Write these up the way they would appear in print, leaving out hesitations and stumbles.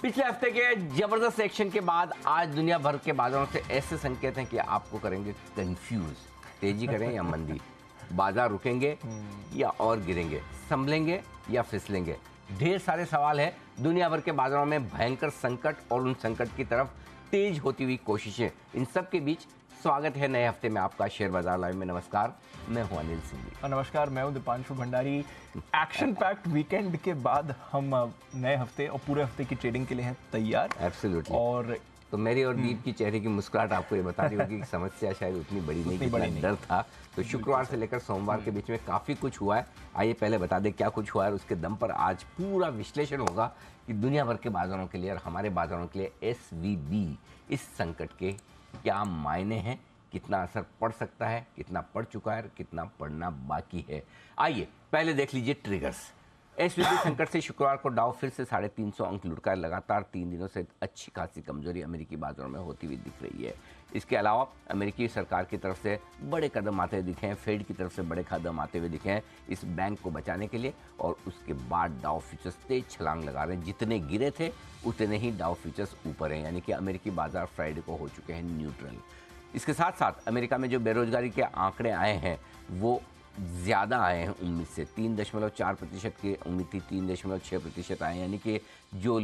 पिछले हफ्ते के जबरदस्त एक्शन के बाद आज दुनिया भर के बाजारों से ऐसे संकेत हैं कि आपको करेंगे कंफ्यूज। तेजी करें या मंदी, बाजार रुकेंगे या और गिरेंगे, संभलेंगे या फिसलेंगे। ढेर सारे सवाल हैं। दुनिया भर के बाजारों में भयंकर संकट और उन संकट की तरफ तेज होती हुई कोशिशें। इन सब के बीच स्वागत है नए हफ्ते में आपका शेयर बाजार लाइव में। नमस्कार, मैं हूं अनिल सिंह। नमस्कार, मैं हूं Deepanshu Bhandari. Action packed weekend के बाद हम नए हफ्ते और पूरे हफ्ते की ट्रेडिंग के लिए हैं तैयार। एब्सोल्युटली। और तो मेरी और दीप की चेहरे की मुस्कुराहट आपको ये बता रही होगी कि समस्या शायद उतनी बड़ी नहीं जितना डर था। तो शुक्रवार से लेकर सोमवार के बीच में काफ़ी कुछ हुआ है। आइए पहले बता दें क्या कुछ हुआ है और उसके दम पर आज पूरा विश्लेषण होगा कि दुनिया भर के बाजारों के लिए और हमारे बाजारों के लिए SVB इस संकट के क्या मायने हैं, कितना असर पड़ सकता है, कितना पड़ चुका है और कितना पड़ना बाकी है। आइए पहले देख लीजिए ट्रिगर्स। SVB संकट से शुक्रवार को डाउ फिर से 350 अंक लुढ़का। लगातार 3 दिनों से अच्छी खासी कमजोरी अमेरिकी बाजारों में होती हुई दिख रही है। इसके अलावा अमेरिकी सरकार की तरफ से बड़े कदम आते हुए दिखे हैं, फेड की तरफ से बड़े कदम आते हुए दिखे हैं इस बैंक को बचाने के लिए। और उसके बाद डाउ फ्यूचर्स तेज छलांग लगा रहे हैं। जितने गिरे थे उतने ही डाउ फ्यूचर्स ऊपर हैं, यानी कि अमेरिकी बाजार फ्राइडे को हो चुके हैं न्यूट्रल। इसके साथ साथ अमेरिका में जो बेरोजगारी के आंकड़े आए हैं वो ज़्यादा आए हैं उम्मीद से। 3.4% की उम्मीद थी, 3.6% आए, यानी कि जो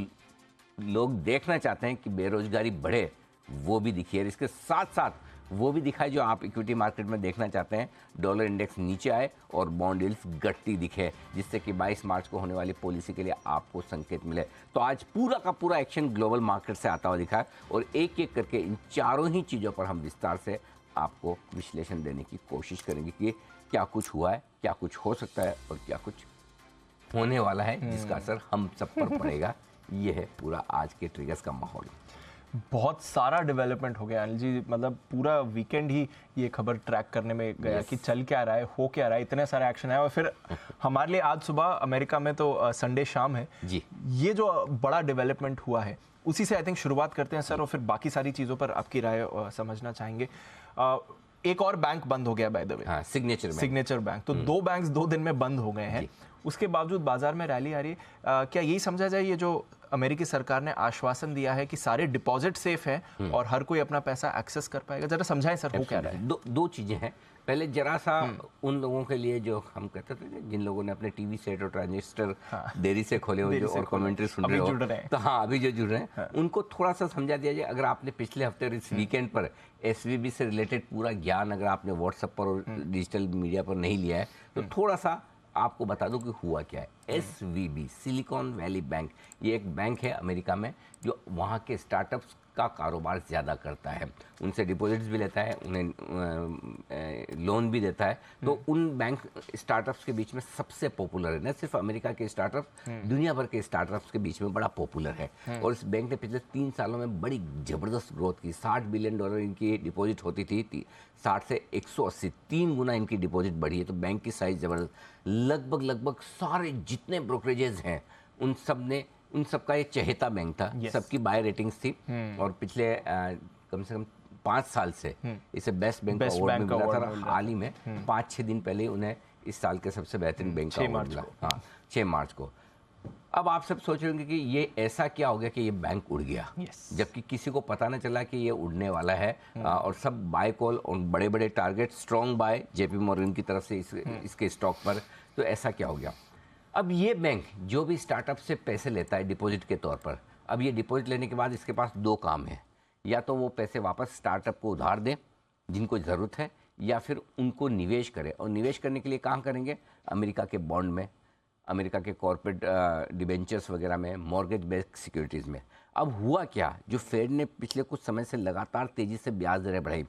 लोग देखना चाहते हैं कि बेरोजगारी बढ़े वो भी दिखी है। इसके साथ साथ वो भी दिखाई जो आप इक्विटी मार्केट में देखना चाहते हैं। डॉलर इंडेक्स नीचे आए और बॉन्ड यील्ड्स घटती दिखे, जिससे कि 22 मार्च को होने वाली पॉलिसी के लिए आपको संकेत मिले। तो आज पूरा का पूरा एक्शन ग्लोबल मार्केट से आता हुआ दिखा है और एक एक करके इन चारों ही चीज़ों पर हम विस्तार से आपको विश्लेषण देने की कोशिश करेंगे कि क्या कुछ हुआ है, क्या कुछ हो सकता है और क्या कुछ होने वाला है जिसका असर हम सब पर पड़ेगा। ये है पूरा आज के ट्रिगर्स का माहौल। बहुत सारा डेवलपमेंट हो गया अनिल जी, मतलब पूरा वीकेंड ही ये खबर ट्रैक करने में गया कि चल क्या रहा है, हो क्या रहा है, इतने सारे एक्शन है। और फिर हमारे लिए आज सुबह अमेरिका में तो संडे शाम है जी। ये जो बड़ा डेवलपमेंट हुआ है उसी से आई थिंक शुरुआत करते हैं सर, और फिर बाकी सारी चीज़ों पर आपकी राय समझना चाहेंगे। एक और बैंक बंद हो गया by the way, signature bank. तो 2 बैंक्स 2 दिन में बंद हो गए हैं। उसके बावजूद बाजार में रैली आ रही है। क्या यही समझा जाए ये जो अमेरिकी सरकार ने आश्वासन दिया है कि सारे डिपॉजिट सेफ हैं और हर कोई अपना पैसा एक्सेस कर पाएगा? जरा समझाएं सर, हो क्या रहा है? दो चीज़ें हैं। पहले जरा सा उन लोगों के लिए जो हम कहते थे जिन लोगों ने अपने टीवी सेट और ट्रांजिस्टर देरी से खोले हो जो और कमेंट्री सुन रहे हो, तो हाँ अभी जो जुड़ रहे हैं उनको थोड़ा सा समझा दिया जाए। अगर आपने पिछले हफ्ते और इस वीकेंड पर SVB से रिलेटेड पूरा ज्ञान अगर आपने व्हाट्सएप पर और डिजिटल मीडिया पर नहीं लिया है तो थोड़ा सा आपको बता दूं कि हुआ क्या है। SVB सिलिकॉन वैली बैंक, ये एक बैंक है अमेरिका में जो वहाँ के स्टार्टअप्स का कारोबार ज़्यादा करता है। उनसे डिपॉजिट्स भी लेता है, उन्हें लोन भी देता है। तो उन बैंक स्टार्टअप्स के बीच में सबसे पॉपुलर है। न सिर्फ अमेरिका के स्टार्टअप, दुनिया भर के स्टार्टअप्स के बीच में बड़ा पॉपुलर है। और इस बैंक ने पिछले 3 सालों में बड़ी ज़बरदस्त ग्रोथ की। $60 बिलियन इनकी डिपॉजिट होती थी, 60 से 180, 3 गुना इनकी डिपॉजिट बढ़ी है। तो बैंक की साइज ज़बरदस्त। लगभग सारे जितने ब्रोकरेजेस हैं उन सब का ये चहेता बैंक था। सबकी बाय रेटिंग्स थी और पिछले कम से कम 5 साल से इसे बेस्ट बैंक का अवार्ड मिला था। हाल ही में 5-6 दिन पहले उन्हें इस साल के सबसे बेहतरीन बैंक का अवार्ड मिला। हाँ, 6 मार्च को। अब आप सब सोच रहे होंगे कि ये ऐसा क्या हो गया कि ये बैंक उड़ गया, जबकि किसी को पता न चला कि ये उड़ने वाला है। और सब बाय कॉल और बड़े बड़े target, strong bye JP Morgan की तरफ से इसके स्टॉक पर। तो ऐसा क्या हो गया? अब ये बैंक जो भी स्टार्टअप से पैसे लेता है डिपॉजिट के तौर पर, अब ये डिपॉजिट लेने के बाद इसके पास 2 काम है। या तो वो पैसे वापस स्टार्टअप को उधार दे जिनको ज़रूरत है, या फिर उनको निवेश करे। और निवेश करने के लिए कहाँ करेंगे? अमेरिका के बॉन्ड में, अमेरिका के कॉर्पोरेट डिबेंचर्स वगैरह में, मॉर्गेज बेस्ड सिक्योरिटीज़ में। अब हुआ क्या, जो फेड ने पिछले कुछ समय से लगातार तेज़ी से ब्याज दरें बढ़ाई।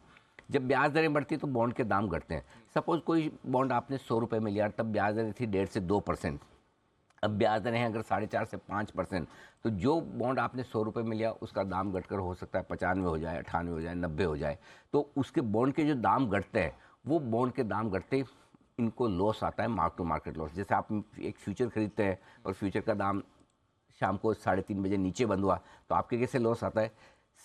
जब ब्याज दरें बढ़ती तो बॉन्ड के दाम घटते हैं। सपोज कोई बॉन्ड आपने 100 रुपये में लिया, तब ब्याज दरें थी 1.5 से 2%। अब ब्याज दरें हैं अगर 4.5 से 5%, तो जो बॉन्ड आपने 100 रुपये में लिया उसका दाम घटकर हो सकता है 95 हो जाए, 98 हो जाए, 90 हो जाए। तो उसके बॉन्ड के जो दाम घटते हैं, वो बॉन्ड के दाम घटते ही इनको लॉस आता है, मार्क टू मार्केट लॉस। जैसे आप एक फ्यूचर खरीदते हैं और फ्यूचर का दाम शाम को 3:30 बजे नीचे बंद हुआ तो आपके कैसे लॉस आता है,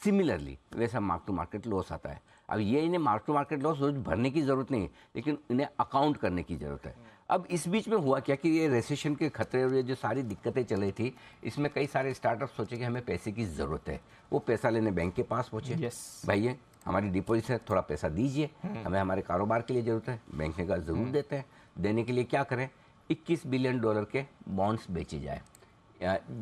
सिमिलरली वैसा मार्क टू मार्केट लॉस आता है। अब ये इन्हें मार्क टू मार्केट लॉस रोज भरने की ज़रूरत नहीं है, लेकिन इन्हें अकाउंट करने की ज़रूरत है। अब इस बीच में हुआ क्या कि ये रेसेशन के खतरे और ये जो सारी दिक्कतें चल रही थी, इसमें कई सारे स्टार्टअप सोचे कि हमें पैसे की ज़रूरत है। वो पैसा लेने बैंक के पास पहुँचे, भाई ये हमारी डिपॉजिट है, थोड़ा पैसा दीजिए, हमें हमारे कारोबार के लिए ज़रूरत है। बैंक ने कहा ज़रूर देते हैं। देने के लिए क्या करें, $21 बिलियन के बॉन्ड्स बेचे जाए।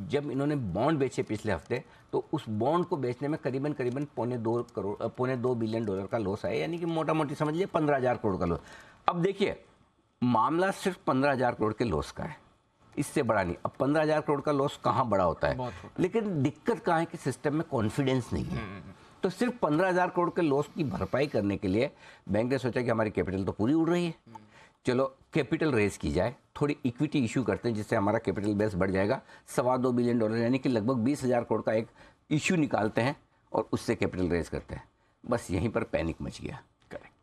जब इन्होंने बॉन्ड बेचे पिछले हफ्ते, तो उस बॉन्ड को बेचने में करीबन $2.2 बिलियन का लॉस आया, यानी कि मोटा मोटी समझ लीजिए 15,000 करोड़ का लॉस। अब देखिए, मामला सिर्फ 15,000 करोड़ के लॉस का है, इससे बड़ा नहीं। अब 15,000 करोड़ का लॉस कहाँ बड़ा होता है, लेकिन दिक्कत कहाँ है कि सिस्टम में कॉन्फिडेंस नहीं है। तो सिर्फ 15,000 करोड़ के लॉस की भरपाई करने के लिए बैंक ने सोचा कि हमारी कैपिटल तो पूरी उड़ रही है, चलो कैपिटल रेज की जाए, थोड़ी इक्विटी इशू करते हैं जिससे हमारा कैपिटल बेस बढ़ जाएगा। $2.25 बिलियन यानी कि लगभग 20,000 करोड़ का एक इशू निकालते हैं और उससे कैपिटल रेज करते हैं। बस यहीं पर पैनिक मच गया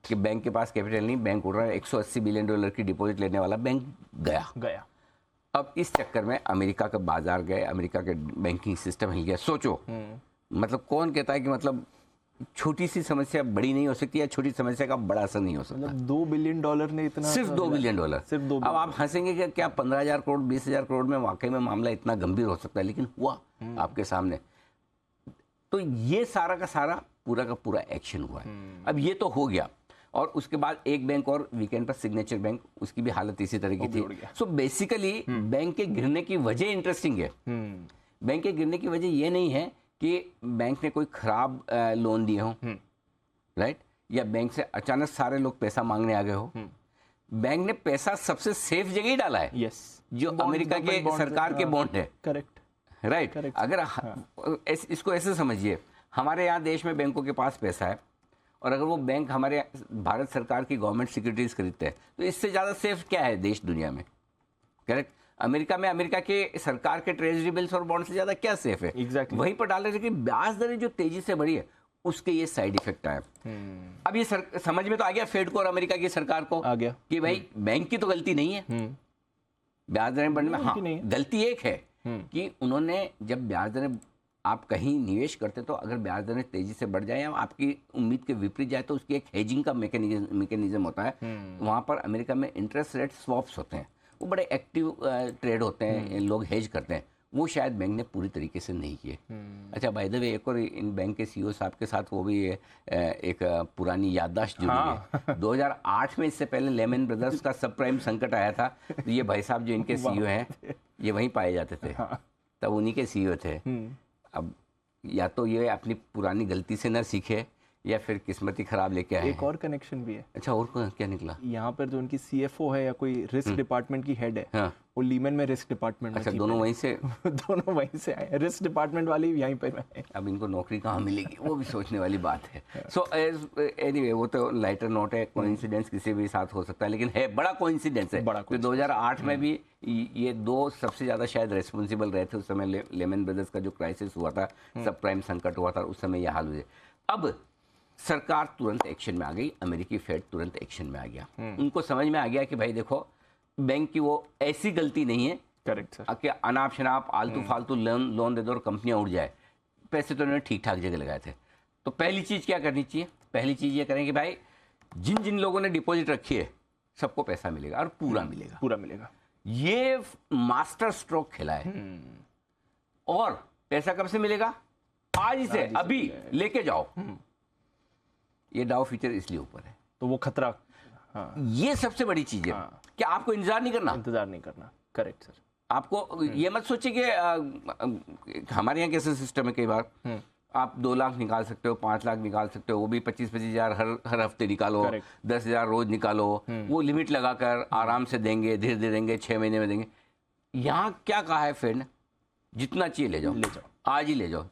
कि बैंक के पास कैपिटल नहीं, बैंक उड़ रहा है। $180 बिलियन की डिपॉजिट लेने वाला बैंक गया। अब इस चक्कर में अमेरिका का बाजार गए, अमेरिका के बैंकिंग सिस्टम हिल गया। सोचो, मतलब कौन कहता है कि मतलब छोटी सी समस्या बड़ी नहीं हो सकती या छोटी समस्या का बड़ा असर नहीं हो सकता। $2 बिलियन ने इतना, सिर्फ $2 बिलियन। अब आप हंसेंगे कि क्या 15,000 करोड़ 20,000 करोड़ में वाकई में मामला इतना गंभीर हो सकता है, लेकिन हुआ आपके सामने। तो ये सारा का सारा पूरा का पूरा एक्शन हुआ है। अब ये तो हो गया, और उसके बाद एक बैंक और वीकेंड पर सिग्नेचर बैंक, उसकी भी हालत इसी तरह की थी। सो बेसिकली बैंक के गिरने की वजह इंटरेस्टिंग है। बैंक के गिरने की वजह ये नहीं है कि बैंक ने कोई खराब लोन दिए हों, राइट, या बैंक से अचानक सारे लोग पैसा मांगने आ गए हो। बैंक ने पैसा सबसे सेफ जगह ही डाला है, जो अमेरिका के सरकार के बॉन्ड है। Correct, right. अगर इसको ऐसे समझिए, हमारे यहाँ देश में बैंकों के पास पैसा है, और अगर वो बैंक हमारे भारत सरकार की गवर्नमेंट सिक्योरिटीज खरीदते हैं, तो इससे ज़्यादा सेफ क्या है देश दुनिया में। करेक्ट। अमेरिका में अमेरिका के सरकार के ट्रेजरी बिल्स और बॉन्ड से ज़्यादा क्या सेफ है। Exactly. वहीं पर डाले, लेकिन ब्याज दरें जो तेजी से बढ़ी है, उसके ये साइड इफेक्ट आए। अब ये समझ में तो आ गया फेड को और अमेरिका की सरकार को आ गया कि भाई बैंक की तो गलती नहीं है ब्याज दरें बढ़ने में। हाँ, गलती एक है कि उन्होंने जब ब्याज दरें, आप कहीं निवेश करते तो अगर ब्याज दरें तेजी से बढ़ जाए या आपकी उम्मीद के विपरीत जाए, तो उसकी एक हेजिंग का मैकेनिज्म होता है। वहाँ पर अमेरिका में इंटरेस्ट रेट स्वॉप्स होते हैं, वो बड़े एक्टिव ट्रेड होते हैं, लोग हेज करते हैं। वो शायद बैंक ने पूरी तरीके से नहीं किए। अच्छा, बाय द वे, एक और इन बैंक के सीईओ साहब के साथ वो भी एक पुरानी याददाश्त जुड़ी है। 2008 में, इससे पहले लेमन ब्रदर्स का सब प्राइम संकट आया था, तो ये भाई साहब जो इनके सीईओ हैं, ये वहीं पाए जाते थे, तब उन्हीं के सीईओ थे। अब या तो ये अपनी पुरानी गलती से न सीखे, या फिर किस्मत ही खराब लेके आए। एक और कनेक्शन भी है। अच्छा, और क्या निकला? यहाँ पर जो उनकी CFO है या कोई रिस्क डिपार्टमेंट की हेड है, हाँ, वो लीमन में रिस्क डिपार्टमेंट में। अच्छा, दोनों वहीं से दोनों वहीं से आए, रिस्क डिपार्टमेंट वाली यहीं पर है। अब इनको नौकरी कहाँ मिलेगी, वो भी सोचने वाली बात है। सो एनीवे, वो तो लाइटर नोट है, कोइंसिडेंस किसी भी साथ हो सकता है, लेकिन है बड़ा कोइंसिडेंस है। तो 2008 में भी ये दो सबसे ज़्यादा शायद रेस्पॉन्सिबल रहे थे उस समय। लेमन ब्रदर्स का जो क्राइसिस हुआ था, सब प्राइम संकट हुआ था, उस समय यह हाल हुए। अब सरकार तुरंत एक्शन में आ गई, अमेरिकी फेड तुरंत एक्शन में आ गया। उनको समझ में आ गया कि भाई देखो, बैंक की वो ऐसी गलती नहीं है, करेक्ट सर, कि अनाप शनाप आलतू फालतू लोन दे दो और कंपनियां उड़ जाए। पैसे तो उन्होंने ठीक ठाक जगह लगाए थे। तो पहली चीज़ क्या करनी चाहिए? पहली चीज़ ये करें कि भाई जिन जिन लोगों ने डिपॉजिट रखी है, सबको पैसा मिलेगा और पूरा मिलेगा। ये मास्टर स्ट्रोक खेला है। और पैसा कब से मिलेगा? आज ही से, अभी लेके जाओ। ये डाउ फीचर इसलिए ऊपर है, तो वो खतरा। हाँ, ये सबसे बड़ी चीज है। हाँ, कि आपको इंतजार नहीं करना। Correct sir. आपको ये मत सोचिए कि हमारे यहाँ कैसे सिस्टम है, कई बार आप 2 लाख निकाल सकते हो, 5 लाख निकाल सकते हो, वो भी 25-25 हज़ार हर हफ्ते निकालो, 10,000 रोज निकालो, वो लिमिट लगाकर आराम से देंगे, धीरे धीरे देंगे, 6 महीने में देंगे। यहाँ क्या कहा है फेड ने? जितना चाहिए ले जाओ, आज ही ले जाओ।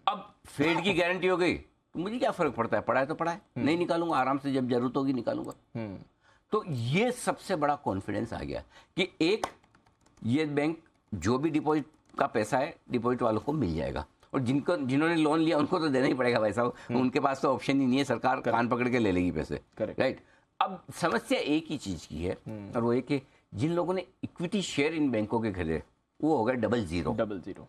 अब फेड की गारंटी हो गई, तो मुझे क्या फर्क पड़ता है, पड़ा है तो पड़ा है, नहीं निकालूंगा, आराम से जब जरूरत होगी निकालूंगा। तो ये सबसे बड़ा कॉन्फिडेंस आ गया कि एक, ये बैंक जो भी डिपॉजिट का पैसा है, डिपॉजिट वालों को मिल जाएगा, और जिन्होंने लोन लिया उनको तो देना ही पड़ेगा भाई साहब, उनके पास तो ऑप्शन ही नहीं है, सरकार कान पकड़ के ले लेगी पैसे। राइट। अब समस्या एक ही चीज की है, और वो एक कि जिन लोगों ने इक्विटी शेयर इन बैंकों के खरीदे, वो हो गए 00,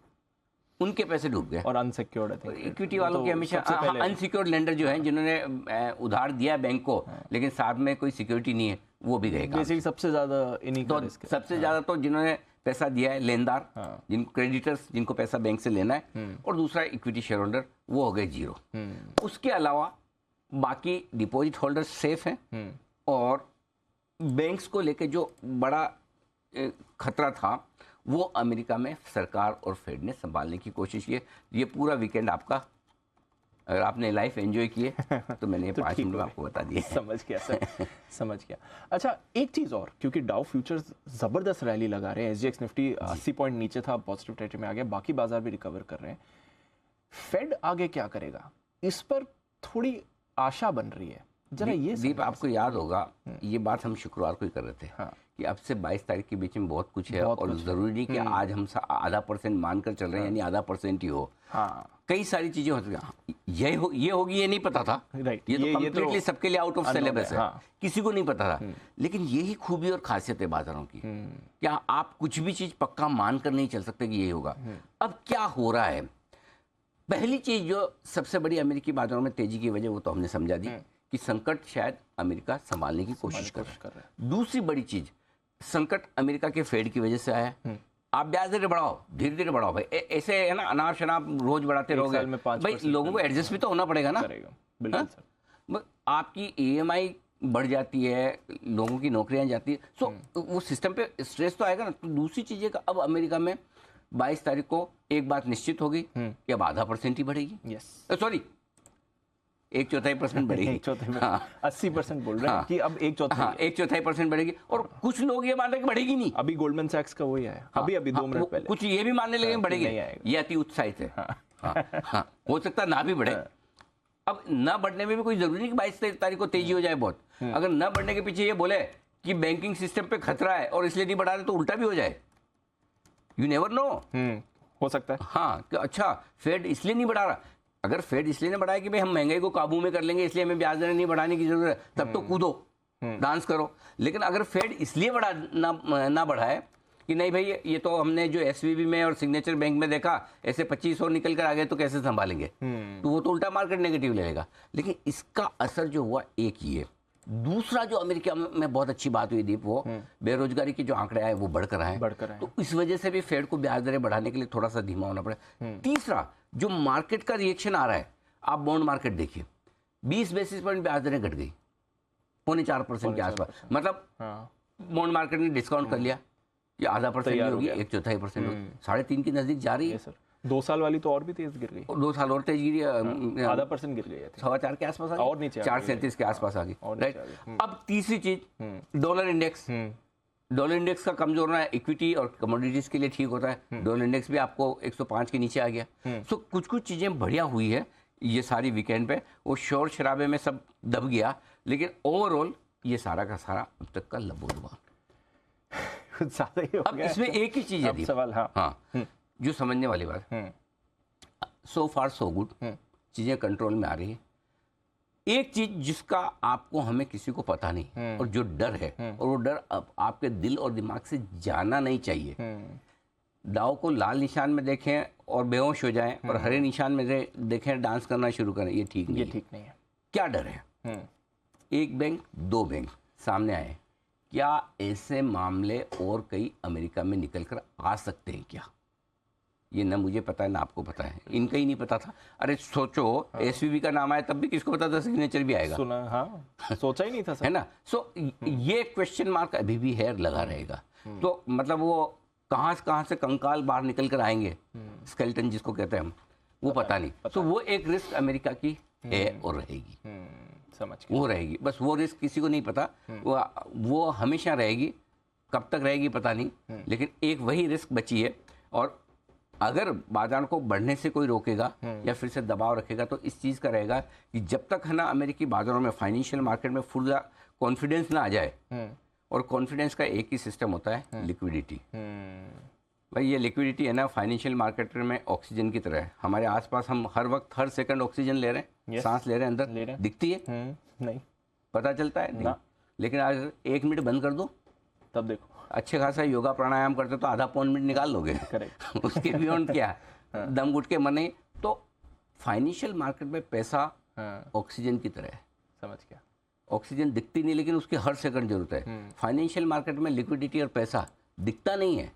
उनके पैसे डूब गए। और अनसिक्योर्ड इक्विटी वालों के हमेशा अनसिक्योर्ड लेंडर जो हैं, जिन्होंने उधार दिया बैंक को लेकिन साथ में कोई सिक्योरिटी नहीं है, वो भी गए काम बेसिकली सबसे ज्यादा इन्हीं का तो रिस्क है। सबसे ज्यादा तो जिन्होंने पैसा दिया है लेनदार, जिनको क्रेडिटर्स, जिनको पैसा बैंक से लेना है, और दूसरा इक्विटी शेयर होल्डर, वो हो गए जीरो। उसके अलावा बाकी डिपॉजिट होल्डर सेफ हैं, और बैंक्स को लेके जो बड़ा खतरा था वो अमेरिका में सरकार और फेड ने संभालने की कोशिश की है। ये पूरा वीकेंड आपका, अगर आपने लाइफ एंजॉय किए तो मैंने ये 5 मिनट में आपको बता दिए। समझ गया सर, समझ गया। अच्छा, एक चीज और, क्योंकि डाउ फ्यूचर्स जबरदस्त रैली लगा रहे हैं, एसजीएक्स निफ्टी 80 पॉइंट नीचे था, पॉजिटिव टेरिटरी में आ गया, बाकी बाजार भी रिकवर कर रहे हैं। फेड आगे क्या करेगा, इस पर थोड़ी आशा बन रही है, जरा ये दीप, आपको याद होगा ये बात हम शुक्रवार को ही कर रहे थे, हाँ, कि अब से 22 तारीख के बीच में बहुत कुछ है, बहुत और कुछ जरूरी नहीं कि आज हम आधा % मानकर चल रहे हैं, यानी आधा % ही हो। हाँ, कई सारी चीजें होती हैं, ये होगी ये नहीं पता था, राइट, ये तो कंप्लीटली सबके लिए आउट ऑफ सिलेबस है, हाँ, किसी को नहीं पता था। लेकिन यही खूबी और खासियत है बाजारों की, क्या आप कुछ भी चीज पक्का मानकर नहीं चल सकते कि यही होगा। अब क्या हो रहा है, पहली चीज जो सबसे बड़ी अमेरिकी बाजारों में तेजी की वजह, वो तो हमने समझा दी कि संकट शायद अमेरिका संभालने की कोशिश कर रहा है। दूसरी बड़ी चीज, संकट अमेरिका के फेड की वजह से आया है। आप ब्याज दर बढ़ाओ, धीरे धीरे बढ़ाओ भाई, ऐसे है ना, अनाप शनाप रोज बढ़ाते रहोगे भाई, लोगों को एडजस्ट भी तो होना पड़ेगा ना। बिल्कुल सर। आपकी ईएमआई बढ़ जाती है, लोगों की नौकरियां जाती है, सो वो सिस्टम पे स्ट्रेस तो आएगा ना। तो दूसरी चीजें का अब अमेरिका में 22 तारीख को एक बात निश्चित होगी कि अब आधा % ही बढ़ेगी, सॉरी 1/4% बढ़ेगी, 80% बोल रहे हैं कि अब 1/4% बढ़ेगी, और कुछ लोग ये मान रहे हैं कि बढ़ेगी नहीं। अभी गोल्डमैन सैक्स का वही आया, अभी 2 मिनट पहले, कुछ ये भी मानने लगे बढ़ेगी, ये अति उत्साहित है। हो सकता है ना भी बढ़े। अब न बढ़ने में भी कोई जरूरी नहीं कि 22 तारीख को तेजी हो जाए बहुत। अगर न बढ़ने के पीछे ये बोले कि बैंकिंग सिस्टम पे खतरा है और इसलिए नहीं बढ़ा रहे, तो उल्टा भी हो जाए, यू नेवर नो, हो सकता है। हाँ, कि अच्छा फेड इसलिए नहीं बढ़ा रहा, अगर फेड इसलिए नहीं बढ़ाया कि भाई हम महंगाई को काबू में कर लेंगे इसलिए हमें ब्याज दरें नहीं बढ़ाने की जरूरत है, तब तो कूदो, डांस करो। लेकिन अगर फेड इसलिए ना बढ़ाए कि नहीं भाई ये तो हमने जो एसवीबी में और सिग्नेचर बैंक में देखा, ऐसे 2500 निकल कर आ गए तो कैसे संभालेंगे, तो वो तो उल्टा मार्केट नेगेटिव ले लेगा। लेकिन इसका असर जो हुआ एक ही है। दूसरा जो अमेरिका में बहुत अच्छी बात हुई दीप, वो बेरोजगारी के जो आंकड़े आए वो बढ़कर आए, तो इस वजह से भी फेड को ब्याज दरें बढ़ाने के लिए थोड़ा सा धीमा होना पड़ा। तीसरा जो मार्केट का रिएक्शन आ रहा है, आप बॉन्ड मार्केट देखिए, 20 बेसिस पॉइंट ब्याज दरें घट गई, 0.4% के आसपास, मतलब बॉन्ड मार्केट ने डिस्काउंट कर लिया, ये आधा % होगी, 1/4% होगी, 3.5 के नजदीक जा रही है। 2 साल वाली तो और भी तेज गिर गई, 2 साल और तेज गिरी, आधा % गिर गई, 4.25 के आसपास आ गई, और नीचे 4.37 के आसपास आ गई, राइट। अब तीसरी चीज, डॉलर इंडेक्स, डॉलर इंडेक्स का कमजोर होना इक्विटी और कमोडिटीज के लिए ठीक होता है, डॉलर इंडेक्स भी आपको 105 के नीचे आ गया। सो कुछ कुछ चीजें बढ़िया हुई है ये सारी वीकेंड पे, वो शोर शराबे में सब दब गया, लेकिन ओवरऑल ये सारा का सारा अब तक का लबोदबा। अब इसमें एक ही चीज है सवाल, हाँ, जो समझने वाली बात, सो फार सो गुड, चीजें कंट्रोल में आ रही है। एक चीज जिसका आपको हमें किसी को पता नहीं, और जो डर है, और वो डर आपके दिल और दिमाग से जाना नहीं चाहिए। दाव को लाल निशान में देखें और बेहोश हो जाएं, और हरे निशान में देखें डांस करना शुरू करें, ये ठीक नहीं है। क्या डर है? एक बैंक, 2 बैंक सामने आए, क्या ऐसे मामले और कई अमेरिका में निकल कर आ सकते हैं क्या? ये ना मुझे पता है ना आपको पता है, इनका ही नहीं पता था। अरे सोचो, एसवीबी का नाम आया तब भी किसको पता था सिग्नेचर भी आएगा, सुना, हाँ, सोचा ही नहीं था सर, है ना। सो ये क्वेश्चन मार्क अभी भी है, लगा रहेगा। तो मतलब वो कहाँ से कंकाल बाहर निकल कर आएंगे, स्केलेटन जिसको कहते हैं हम, वो पता नहीं। तो वो एक रिस्क अमेरिका की है और रहेगी, समझ वो रहेगी, बस वो रिस्क किसी को नहीं पता, वो हमेशा रहेगी, कब तक रहेगी पता नहीं, लेकिन एक वही रिस्क बची है। और अगर बाजार को बढ़ने से कोई रोकेगा या फिर से दबाव रखेगा, तो इस चीज़ का रहेगा कि जब तक है ना अमेरिकी बाजारों में, फाइनेंशियल मार्केट में फुल कॉन्फिडेंस ना आ जाए, और कॉन्फिडेंस का एक ही सिस्टम होता है, लिक्विडिटी। भाई ये लिक्विडिटी है ना फाइनेंशियल मार्केट में ऑक्सीजन की तरह है, हमारे आसपास हम हर वक्त हर सेकंड ऑक्सीजन ले रहे हैं, सांस ले रहे हैं, अंदर दिखती है नहीं, पता चलता है नहीं। लेकिन आज 1 मिनट बंद कर दो, तब देखो, अच्छे खासा योगा प्राणायाम करते तो आधा पौन मिनट निकाल लोगे, उसके बियॉन्ड क्या, दम घुट के मने। तो फाइनेंशियल मार्केट में पैसा ऑक्सीजन की तरह है, समझ गया। ऑक्सीजन दिखती नहीं, लेकिन उसकी हर सेकंड जरूरत है। फाइनेंशियल मार्केट में लिक्विडिटी और पैसा दिखता नहीं है,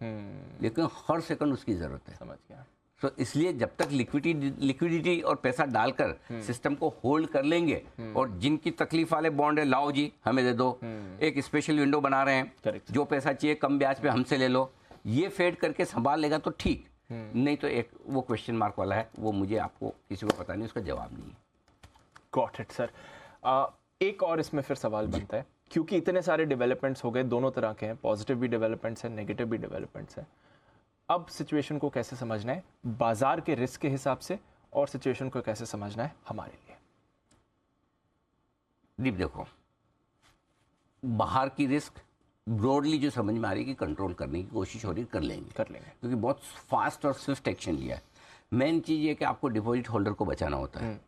लेकिन हर सेकंड उसकी जरूरत है। समझ गया। तो इसलिए जब तक लिक्विडिटी और पैसा डालकर सिस्टम को होल्ड कर लेंगे, और जिनकी तकलीफ वाले बॉन्ड है, लाओ जी हमें दे दो, एक स्पेशल विंडो बना रहे हैं, Correct. जो पैसा चाहिए कम ब्याज पे हमसे ले लो, ये फेड करके संभाल लेगा तो ठीक, नहीं तो एक वो क्वेश्चन मार्क वाला है, वो मुझे आपको किसी को पता नहीं, उसका जवाब नहीं है। Got it sir. एक और इसमें फिर सवाल बनता है, क्योंकि इतने सारे डेवलपमेंट्स हो गए, दोनों तरह के हैं, पॉजिटिव भी डेवलपमेंट्स हैं, नेगेटिव भी डेवलपमेंट्स हैं। अब सिचुएशन को कैसे समझना है बाजार के रिस्क के हिसाब से, और सिचुएशन को कैसे समझना है हमारे लिए? दीप देखो, बाहर की रिस्क ब्रॉडली जो समझ में आ रही है कि कंट्रोल करने की कोशिश हो रही है, कर लेंगे क्योंकि बहुत फास्ट और स्विफ्ट एक्शन लिया है। मेन चीज़ ये कि आपको डिपॉजिट होल्डर को बचाना होता है,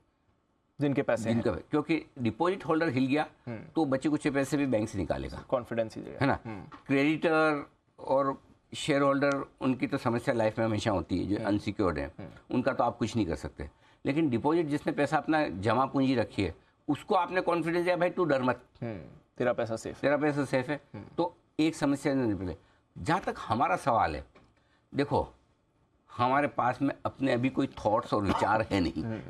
जिनके पैसे हैं, क्योंकि डिपॉजिट होल्डर हिल गया तो बचे कुछ पैसे भी बैंक से निकालेगा, कॉन्फिडेंस ही है ना। क्रेडिटर और शेयर होल्डर, उनकी तो समस्या लाइफ में हमेशा होती है, जो अनसिक्योर्ड है, उनका तो आप कुछ नहीं कर सकते। लेकिन डिपॉजिट जिसने पैसा अपना जमा पूंजी रखी है, उसको आपने कॉन्फिडेंस दिया, भाई तू डर मत, तेरा पैसा सेफ है, तो एक समस्या नहीं निकले। जहाँ तक हमारा सवाल है, देखो हमारे पास में अपने अभी कोई थॉट्स और विचार है नहीं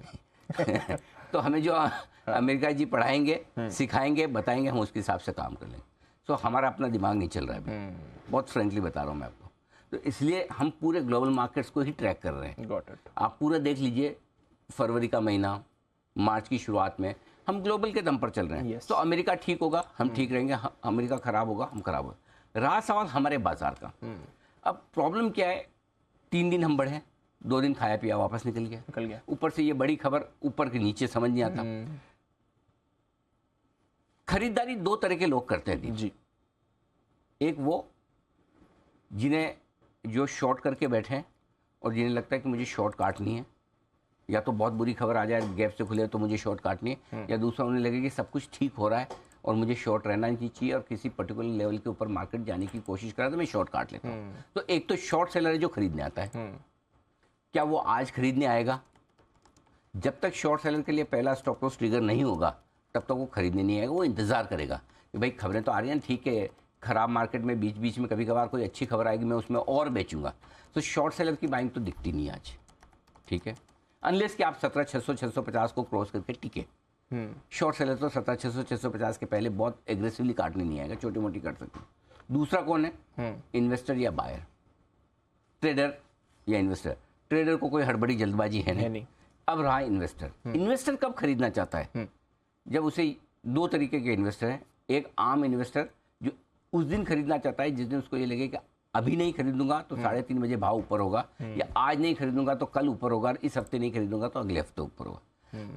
तो हमें जो अमेरिका जी पढ़ाएंगे, सिखाएंगे, बताएंगे, हम उसके हिसाब से काम कर लेंगे। तो हमारा अपना दिमाग नहीं चल रहा है अभी, बहुत फ्रेंकली बता रहा हूँ मैं आपको। तो इसलिए हम पूरे ग्लोबल मार्केट्स को ही ट्रैक कर रहे हैं। Got it. आप पूरा देख लीजिए, फरवरी का महीना, मार्च की शुरुआत में हम ग्लोबल के दम पर चल रहे हैं। Yes. तो अमेरिका ठीक होगा, हम ठीक रहेंगे, अमेरिका खराब होगा, हम खराब होगा। रहा सवाल हमारे बाजार का। अब प्रॉब्लम क्या है, 3 दिन हम बढ़े, 2 दिन खाया पिया वापस निकल गया। ऊपर से ये बड़ी खबर ऊपर के नीचे समझ नहीं आता। खरीदारी 2 तरह के लोग करते हैं जी। एक वो जिन्हें जो शॉर्ट करके बैठे हैं और जिन्हें लगता है कि मुझे शॉर्ट काटनी है, या तो बहुत बुरी खबर आ जाए गैप से खुले तो मुझे शॉर्ट काटनी है, या दूसरा उन्हें लगे कि सब कुछ ठीक हो रहा है और मुझे शॉर्ट रहना नहीं चाहिए और किसी पर्टिकुलर लेवल के ऊपर मार्केट जाने की कोशिश कर रहा है तो मैं शॉर्ट काट लेता हूँ। तो एक तो शॉर्ट सेलर है जो खरीदने आता है। क्या वो आज खरीदने आएगा? जब तक शॉर्ट सेलर के लिए पहला स्टॉप लॉस ट्रिगर नहीं होगा तब तक वो खरीदने नहीं आएगा, वो इंतजार करेगा कि भाई खबरें तो आ रही हैं, ठीक है, खराब मार्केट में बीच बीच में कभी कभार कोई अच्छी खबर आएगी, मैं उसमें और बेचूंगा। तो शॉर्ट सेलर की बाइंग तो दिखती नहीं आज, ठीक है, अनलेस कि आप 17,600-650 को क्रॉस करके टिके। शॉर्ट सेलर तो 17,600-650 के पहले बहुत एग्रेसिवली काटने नहीं आएगा, छोटी मोटी काट सकते हैं। दूसरा कौन है? इन्वेस्टर या बायर, ट्रेडर या इन्वेस्टर। ट्रेडर को कोई हड़बड़ी जल्दबाजी है नहीं। अब रहा इन्वेस्टर। इन्वेस्टर कब खरीदना चाहता है? जब उसे 2 तरीके के इन्वेस्टर हैं। एक आम इन्वेस्टर जो उस दिन खरीदना चाहता है जिस दिन उसको ये लगे कि अभी नहीं खरीदूंगा तो 3:30 बजे भाव ऊपर होगा, या आज नहीं खरीदूंगा तो कल ऊपर होगा, इस हफ्ते नहीं खरीदूंगा तो अगले हफ्ते ऊपर होगा।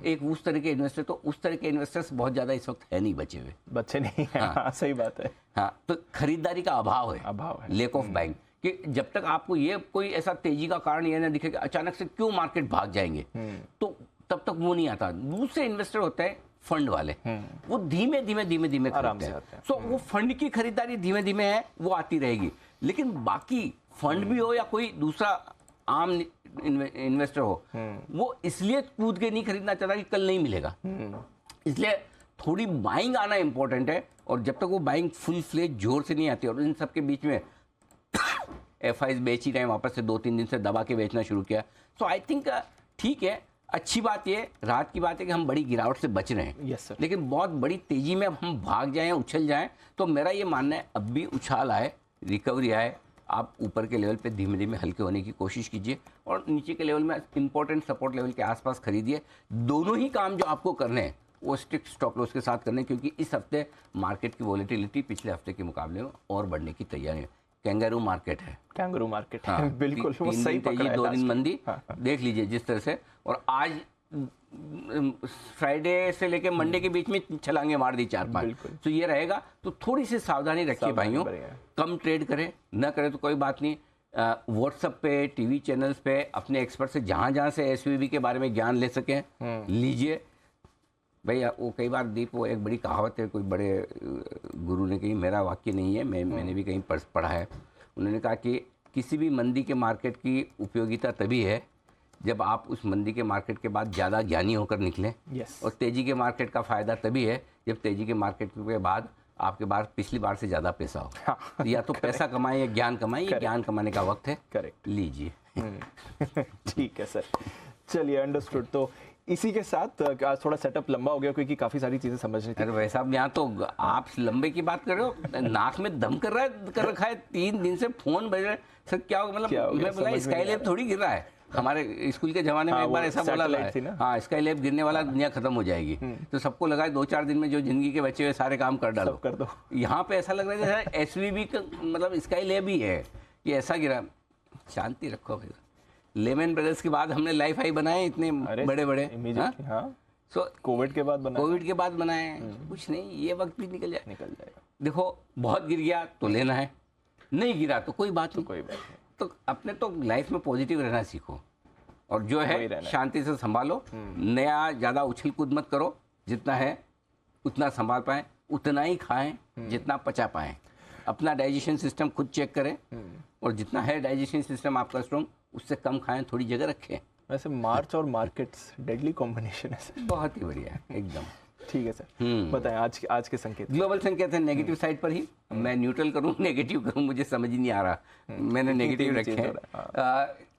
एक उस तरह के इन्वेस्टर, तो उस तरह के इन्वेस्टर्स बहुत ज्यादा इस वक्त है नहीं, बचे नहीं है। हाँ, सही बात है। हाँ, तो खरीदारी का अभाव है, लेक ऑफ बाइंग, कि जब तक आपको ये कोई ऐसा तेजी का कारण ये ना दिखे कि अचानक से क्यों मार्केट भाग जाएंगे, तो तब तक वो नहीं आता। दूसरे इन्वेस्टर होते हैं फंड वाले, वो धीमे धीमे आराम से आते हैं। सो वो फंड की खरीदारी धीमे धीमे है, वो आती रहेगी। लेकिन बाकी फंड भी हो या कोई दूसरा आम इन्वेस्टर हो, वो इसलिए कूद के नहीं खरीदना चाहता कि कल नहीं मिलेगा, इसलिए थोड़ी बाइंग आना इंपॉर्टेंट है। और जब तक वो बाइंग फुल फ्लेज जोर से नहीं आती, और इन सबके बीच में FIs बेच ही रहे हैं, वापस से 2-3 दिन से दबा के बेचना शुरू किया। सो आई थिंक ठीक है, अच्छी बात ये, राहत की बात है कि हम बड़ी गिरावट से बच रहे हैं। yes, लेकिन बहुत बड़ी तेजी में अब हम भाग जाएं, उछल जाएं, तो मेरा ये मानना है अब भी उछाल आए, रिकवरी आए, आप ऊपर के लेवल पे धीमे धीमे हल्के होने की कोशिश कीजिए और नीचे के लेवल में इंपॉर्टेंट सपोर्ट लेवल के आसपास खरीदिए। दोनों ही काम जो आपको करने हैं वो स्ट्रिक्ट स्टॉप लॉस के साथ करने, क्योंकि इस हफ्ते मार्केट की वॉलेटिलिटी पिछले हफ्ते के मुकाबले में और बढ़ने की तैयारी है। कैंगारू मार्केट है, हाँ, बिल्कुल, वो सही पकड़ा है। 2 दिन मंदी देख लीजिए जिस तरह से, और आज फ्राइडे से लेके मंडे के बीच में छलांगे मार दी 4-5, तो ये रहेगा। तो थोड़ी सी सावधानी रखिए भाइयों, कम ट्रेड करें, न करें तो कोई बात नहीं। व्हाट्सएप पे, टीवी चैनल्स पे अपने एक्सपर्ट से जहाँ से SVB के बारे में ज्ञान ले सकें लीजिए। भाई वो कई बार दीप, वो एक बड़ी कहावत है, कोई बड़े गुरु ने कही, मेरा वाक्य नहीं है, मैंने भी कहीं पढ़ा है। उन्होंने कहा कि किसी भी मंदी के मार्केट की उपयोगिता तभी है जब आप उस मंदी के मार्केट के बाद ज़्यादा ज्ञानी होकर निकलें। यस। और तेजी के मार्केट का फ़ायदा तभी है जब तेजी के मार्केट के बाद आपके पास पिछली बार से ज़्यादा पैसा हो। हाँ, तो या तो पैसा कमाएं या ज्ञान कमाएं, ये ज्ञान कमाने का वक्त है। करेक्ट। लीजिए। ठीक है सर, चलिए अंडरस्टूड। तो इसी के साथ आज थोड़ा सेटअप लंबा हो गया क्योंकि काफ़ी सारी चीज़ें समझनी थी। अरे भाई साहब, यहाँ तो आप लंबे की बात कर रहे हो, नाक में दम कर रखा है, 3 दिन से फोन बज रहे हैं। सर क्या होगा, मतलब मैं बोला स्काई लैब थोड़ी गिर रहा है। हमारे स्कूल के जमाने में एक बार ऐसा बोला था, हाँ स्काई लैब गिरने वाला, दुनिया खत्म हो जाएगी। तो सबको लगा 2-4 दिन में जो जिंदगी के बचे हुए सारे काम कर डालो, कर दो। यहाँ पे ऐसा लग रहा है जैसे एसवीबी का मतलब स्काई लैब ही है कि ऐसा गिरा। शांति रखो भाई। लेमन ब्रदर्स के बाद हमने लाइफ हाई बनाए इतने बड़े बड़े। सो कोविड के बाद बनाए, कुछ नहीं, ये वक्त भी निकल जाएगा। देखो बहुत गिर गया तो लेना है, नहीं गिरा तो कोई बात नहीं। तो अपने तो लाइफ में पॉजिटिव रहना सीखो और जो है शांति से संभालो। नया ज़्यादा उछल कूद मत करो, जितना है उतना संभाल पाएं, उतना ही खाएं जितना पचा पाएं। अपना डाइजेशन सिस्टम खुद चेक करें और जितना है डाइजेशन सिस्टम आपका स्ट्रॉन्ग, उससे कम खाएं, थोड़ी जगह रखें। वैसे मार्च और मार्केट्स डेडली कॉम्बिनेशन है सर। बहुत ही बढ़िया, एकदम ठीक है सर। बताएं आज के संकेत। ग्लोबल संकेत है नेगेटिव साइड पर ही। मैं न्यूट्रल करूं नेगेटिव करूं मुझे समझ ही नहीं आ रहा, मैंने नेगेटिव रखे हैं।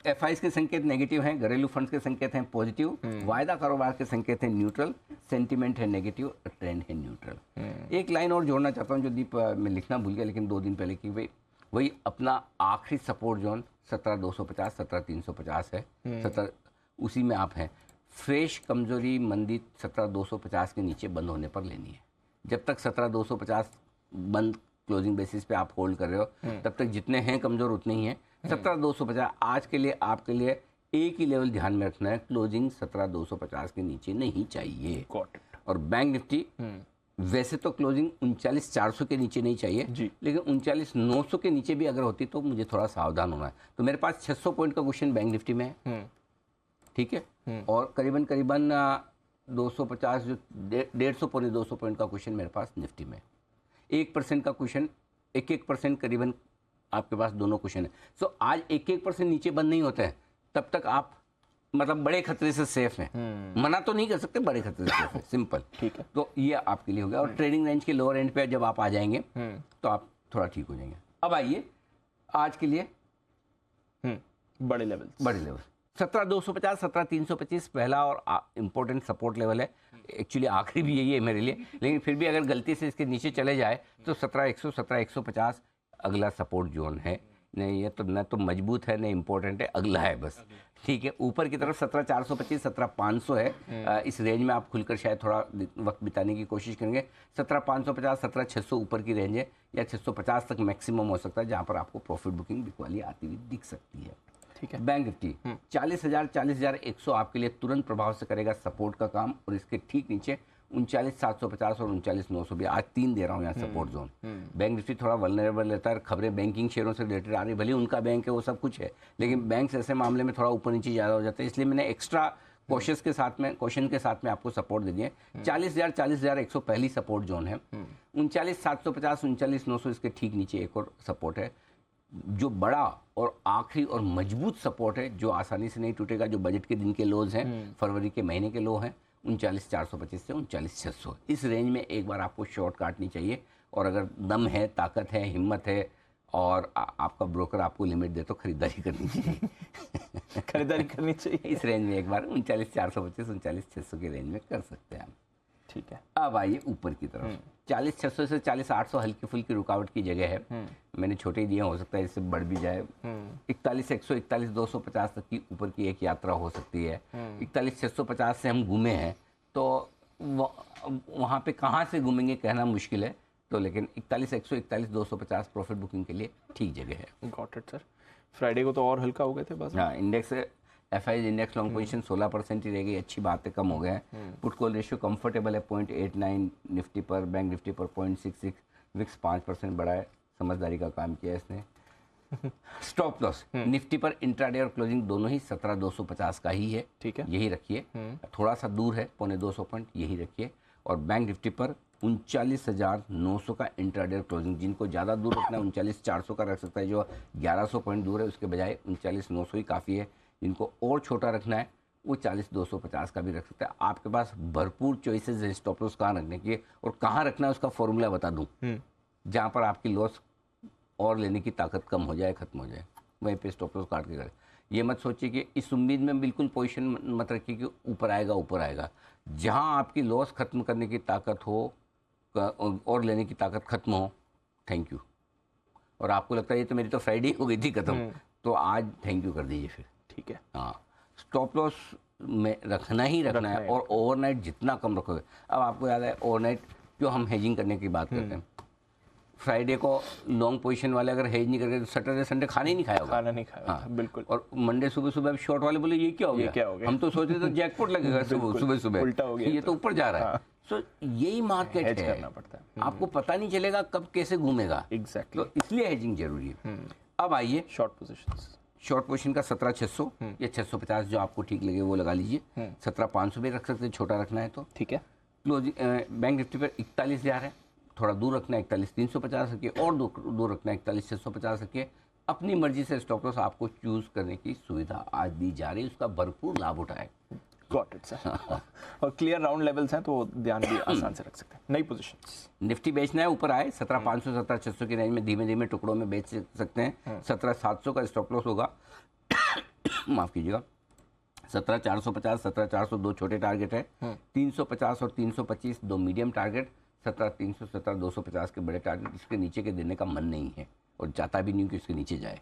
एफआईज के संकेत नेगेटिव हैं, घरेलू फंड्स के संकेत हैं पॉजिटिव, वायदा कारोबार के संकेत हैं न्यूट्रल, सेंटीमेंट है नेगेटिव, ट्रेंड है न्यूट्रल। एक लाइन और जोड़ना चाहता हूं जो दीप मैं लिखना भूल गया लेकिन 2 दिन पहले की, वही अपना आखिरी सपोर्ट जोन 17,250 17,350 है। 17 उसी में आप हैं। फ्रेश कमजोरी मंदी 17,250 के नीचे बंद होने पर लेनी है। जब तक 17,250 बंद क्लोजिंग बेसिस पे आप होल्ड कर रहे हो तब तक जितने हैं कमजोर उतने ही हैं। 17,250 आज के लिए आपके लिए एक ही लेवल ध्यान में रखना है, क्लोजिंग 17,250 के नीचे नहीं चाहिए। और बैंक निफ्टी वैसे तो क्लोजिंग 39,400 के नीचे नहीं चाहिए, लेकिन 39,900 के नीचे भी अगर होती तो मुझे थोड़ा सावधान होना है। तो मेरे पास 600 पॉइंट का क्वेश्चन बैंक निफ्टी में है, ठीक है, और करीबन 250 जो 150 पौने 200 पॉइंट का क्वेश्चन मेरे पास निफ्टी में। 1% का क्वेश्चन, 1% करीबन आपके पास दोनों क्वेश्चन है। सो आज 1% नीचे बंद नहीं होते हैं तब तक आप मतलब बड़े खतरे से सेफ हैं। मना तो नहीं कर सकते, बड़े खतरे से सेफ है, सिंपल। ठीक है, तो ये आपके लिए हो गया। और ट्रेडिंग रेंज के लोअर एंड पे जब आप आ जाएंगे तो आप थोड़ा ठीक हो जाएंगे। अब आइए आज के लिए बड़े लेवल 17,250 17,325 पहला और इम्पोर्टेंट सपोर्ट लेवल है। एक्चुअली आखिरी भी यही है मेरे लिए, लेकिन फिर भी अगर गलती से इसके नीचे चले जाए तो 17,100 17,150 अगला सपोर्ट जोन है। नहीं ये तो न तो मजबूत है न इम्पोर्टेंट है, अगला है बस, ठीक है। ऊपर की तरफ 17,425 17,500 है। इस रेंज में आप खुलकर शायद थोड़ा वक्त बिताने की कोशिश करेंगे। 17,550 17,600 ऊपर की रेंज है, या 650 तक मैक्सिमम हो सकता है जहाँ पर आपको प्रॉफिट बुकिंग बिकवाली आती हुई दिख सकती है। ठीक है। बैंक निफ्टी 40,000 40,100 आपके लिए तुरंत प्रभाव से करेगा सपोर्ट का काम, और इसके ठीक नीचे 39,750 और 39,900 भी आज 3 दे रहा हूँ यहाँ सपोर्ट जोन। बैंक निफ्टी थोड़ा वल्नरेबल रहता है, खबरें बैंकिंग शेयरों से रिलेटेड आ रही, भले उनका बैंक है वो सब कुछ है, लेकिन बैंक ऐसे मामले में थोड़ा ऊपर नीचे ज़्यादा हो जाता है, इसलिए मैंने एक्स्ट्रा क्वेश्चन के साथ में आपको सपोर्ट दे दिए। 40,000 40,100 पहली सपोर्ट जोन है। 39,750 39,900 इसके ठीक नीचे एक और सपोर्ट है, जो बड़ा और आखिरी और मजबूत सपोर्ट है, जो आसानी से नहीं टूटेगा, जो बजट के दिन के लोज हैं, फरवरी के महीने के लो हैं, 39,425 से 39,600। इस रेंज में एक बार आपको शॉर्ट काटनी चाहिए, और अगर दम है, ताकत है, हिम्मत है और आपका ब्रोकर आपको लिमिट दे तो खरीदारी करनी चाहिए। खरीदारी करनी चाहिए इस रेंज में एक बार 39,425 39,600 के रेंज में कर सकते हैं आप। ठीक है। अब आइए ऊपर की तरफ 40,600 से 40,800 हल्की फुल्की रुकावट की जगह है। मैंने छोटे दिए, हो सकता है इससे बढ़ भी जाए। 41,100 41,250 तक की ऊपर की एक यात्रा हो सकती है। 41,650 से हम घूमे हैं, तो वहाँ पे कहाँ से घूमेंगे कहना मुश्किल है, तो लेकिन 41,100 41,250 प्रॉफिट बुकिंग के लिए ठीक जगह है। Got it sir. फ्राइडे को तो और हल्का हो गए थे बस। हाँ, index FIIs index long position 16% ही रह गई, अच्छी बात है, कम हो गया है। पुट कॉल रेशियो कंफर्टेबल है 0.89 निफ्टी पर, बैंक निफ्टी पर 0.66, विक्स 5% बढ़ा है, समझदारी का काम किया इसने। स्टॉप लॉस निफ्टी पर इंट्राडे और क्लोजिंग दोनों ही 17,250 का ही है, ठीक है, यही रखिए। थोड़ा सा दूर है 250 पॉइंट, यही रखिए। और बैंक निफ्टी पर 39,900 का इंट्राडे और क्लोजिंग, जिनको ज़्यादा दूर रखना है 39,400 का रख सकता है, जो 1,100 पॉइंट दूर है उसके बजाय 39,900 ही काफ़ी है। जिनको और छोटा रखना है वो 40-250 का भी रख सकते हैं। आपके पास भरपूर चॉइसेस है स्टॉप लॉस कहाँ रखने की और कहाँ रखना है, उसका फॉर्मूला बता दूं जहाँ पर आपकी लॉस और लेने की ताकत कम हो जाए, खत्म हो जाए, वहीं पे स्टॉप लॉस काट के करें। ये मत सोचिए कि इस उम्मीद में बिल्कुल पोजीशन मत रखिए कि ऊपर आएगा ऊपर आएगा। जहाँ आपकी लॉस खत्म करने की ताकत हो और लेने की ताकत खत्म हो, थैंक यू। और आपको लगता है ये तो मेरी तो फ्राइडे हो गई थी खत्म, तो आज थैंक यू कर दीजिए फिर। ठीक है। हाँ, स्टॉप लॉस में रखना ही रखना है और ओवरनाइट जितना कम रखोगे। अब आपको याद है ओवरनाइट जो हम हेजिंग करने की बात करते हैं, फ्राइडे को लॉन्ग पोजीशन वाले अगर हेज नहीं करके तो सैटरडे संडे खाना ही नहीं खाया होगा। खाना नहीं खाया होगा, बिल्कुल। और मंडे सुबह सुबह शॉर्ट वाले बोले ये क्या हो गया, हम तो सोच रहे थे जैकपॉट लगेगा सुबह सुबह, उल्टा हो गया, ये तो ऊपर जा रहा है। सो यही मार्केट है, करना पड़ता है। आपको पता नहीं चलेगा कब कैसे घूमेगा। एग्जैक्टली। तो इसलिए हेजिंग जरूरी है। अब आइए शॉर्ट पोजीशंस, शॉर्ट पोजीशन का 17,600 या 650 जो आपको ठीक लगे वो लगा लीजिए। 17,500 भी रख सकते हैं, छोटा रखना है तो। ठीक है। क्लोज बैंक निफ्टी पर 41,000 है, थोड़ा दूर रखना है 41,350 रखिए, और दूर रखना है 41,650 रखिए। अपनी मर्जी से स्टॉप लॉस आपको चूज करने की सुविधा आज दी जा रही है, उसका भरपूर लाभ उठाए। Got it sir. और क्लियर राउंड लेवल्स हैं तो ध्यान भी आसान से रख सकते हैं। नई पोजीशंस, निफ्टी बेचना है ऊपर आए 17,500 17,600 की रेंज में धीमे धीमे टुकड़ों में बेच सकते हैं। 17,700 का स्टॉप लॉस होगा, माफ कीजिएगा। 17,450 17,400 दो छोटे टारगेट है, 350 और 325 दो मीडियम टारगेट, 17,300 17,250 के बड़े टारगेट। इसके नीचे के देने का मन नहीं है और चाहता भी नहीं कि इसके नीचे जाए।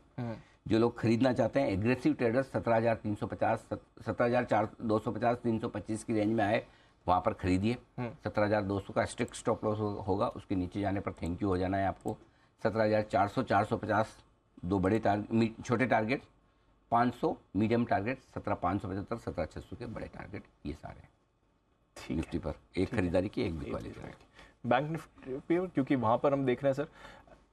जो लोग खरीदना चाहते हैं एग्रेसिव ट्रेडर्स 17,350 17,250 325 की रेंज में आए, वहाँ पर खरीदिए। 17,200 का स्ट्रिक्ट स्टॉप लॉस होगा, उसके नीचे जाने पर थैंक यू हो जाना है आपको। 17,400 450 दो बड़े टारगेट छोटे टारगेट, 500 मीडियम टारगेट, 17,575 17,600 के बड़े टारगेट। ये सारे निफ्टी पर एक खरीदारी की एक बिक वाली। बैंक निफ्टी पे क्योंकि वहाँ पर हम देख रहे हैं सर,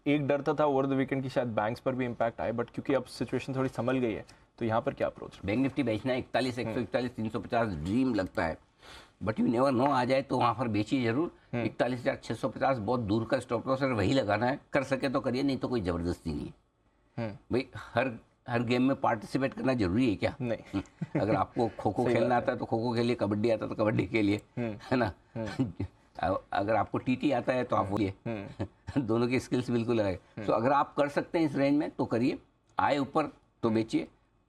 एक डर था ओवर द वीकेंड की शायद बैंक्स पर भी इम्पैक्ट आए, बट क्योंकि अब सिचुएशन थोड़ी संभल गई है तो यहाँ पर क्या अप्रोच? बैंक निफ्टी बेचना है 41,141 350 ड्रीम लगता है, बट यू नेवर नो, आ जाए तो वहाँ पर बेचिए जरूर। 41,650 बहुत दूर का स्टॉप लॉस है, वही लगाना है। कर सके तो करिए, नहीं तो कोई जबरदस्ती नहीं है भाई। हर गेम में पार्टिसिपेट करना जरूरी है क्या? नहीं। अगर आपको खो खो खेलना आता है तो खो खो खेलिए, कबड्डी आता है तो कबड्डी खेलिए, है ना। अगर आपको टीटी आता है तो आप वो दोनों की स्किल्स बिल्कुल अलग है। तो अगर आप कर सकते हैं इस रेंज में तो करिए, आए ऊपर तो बेचिए।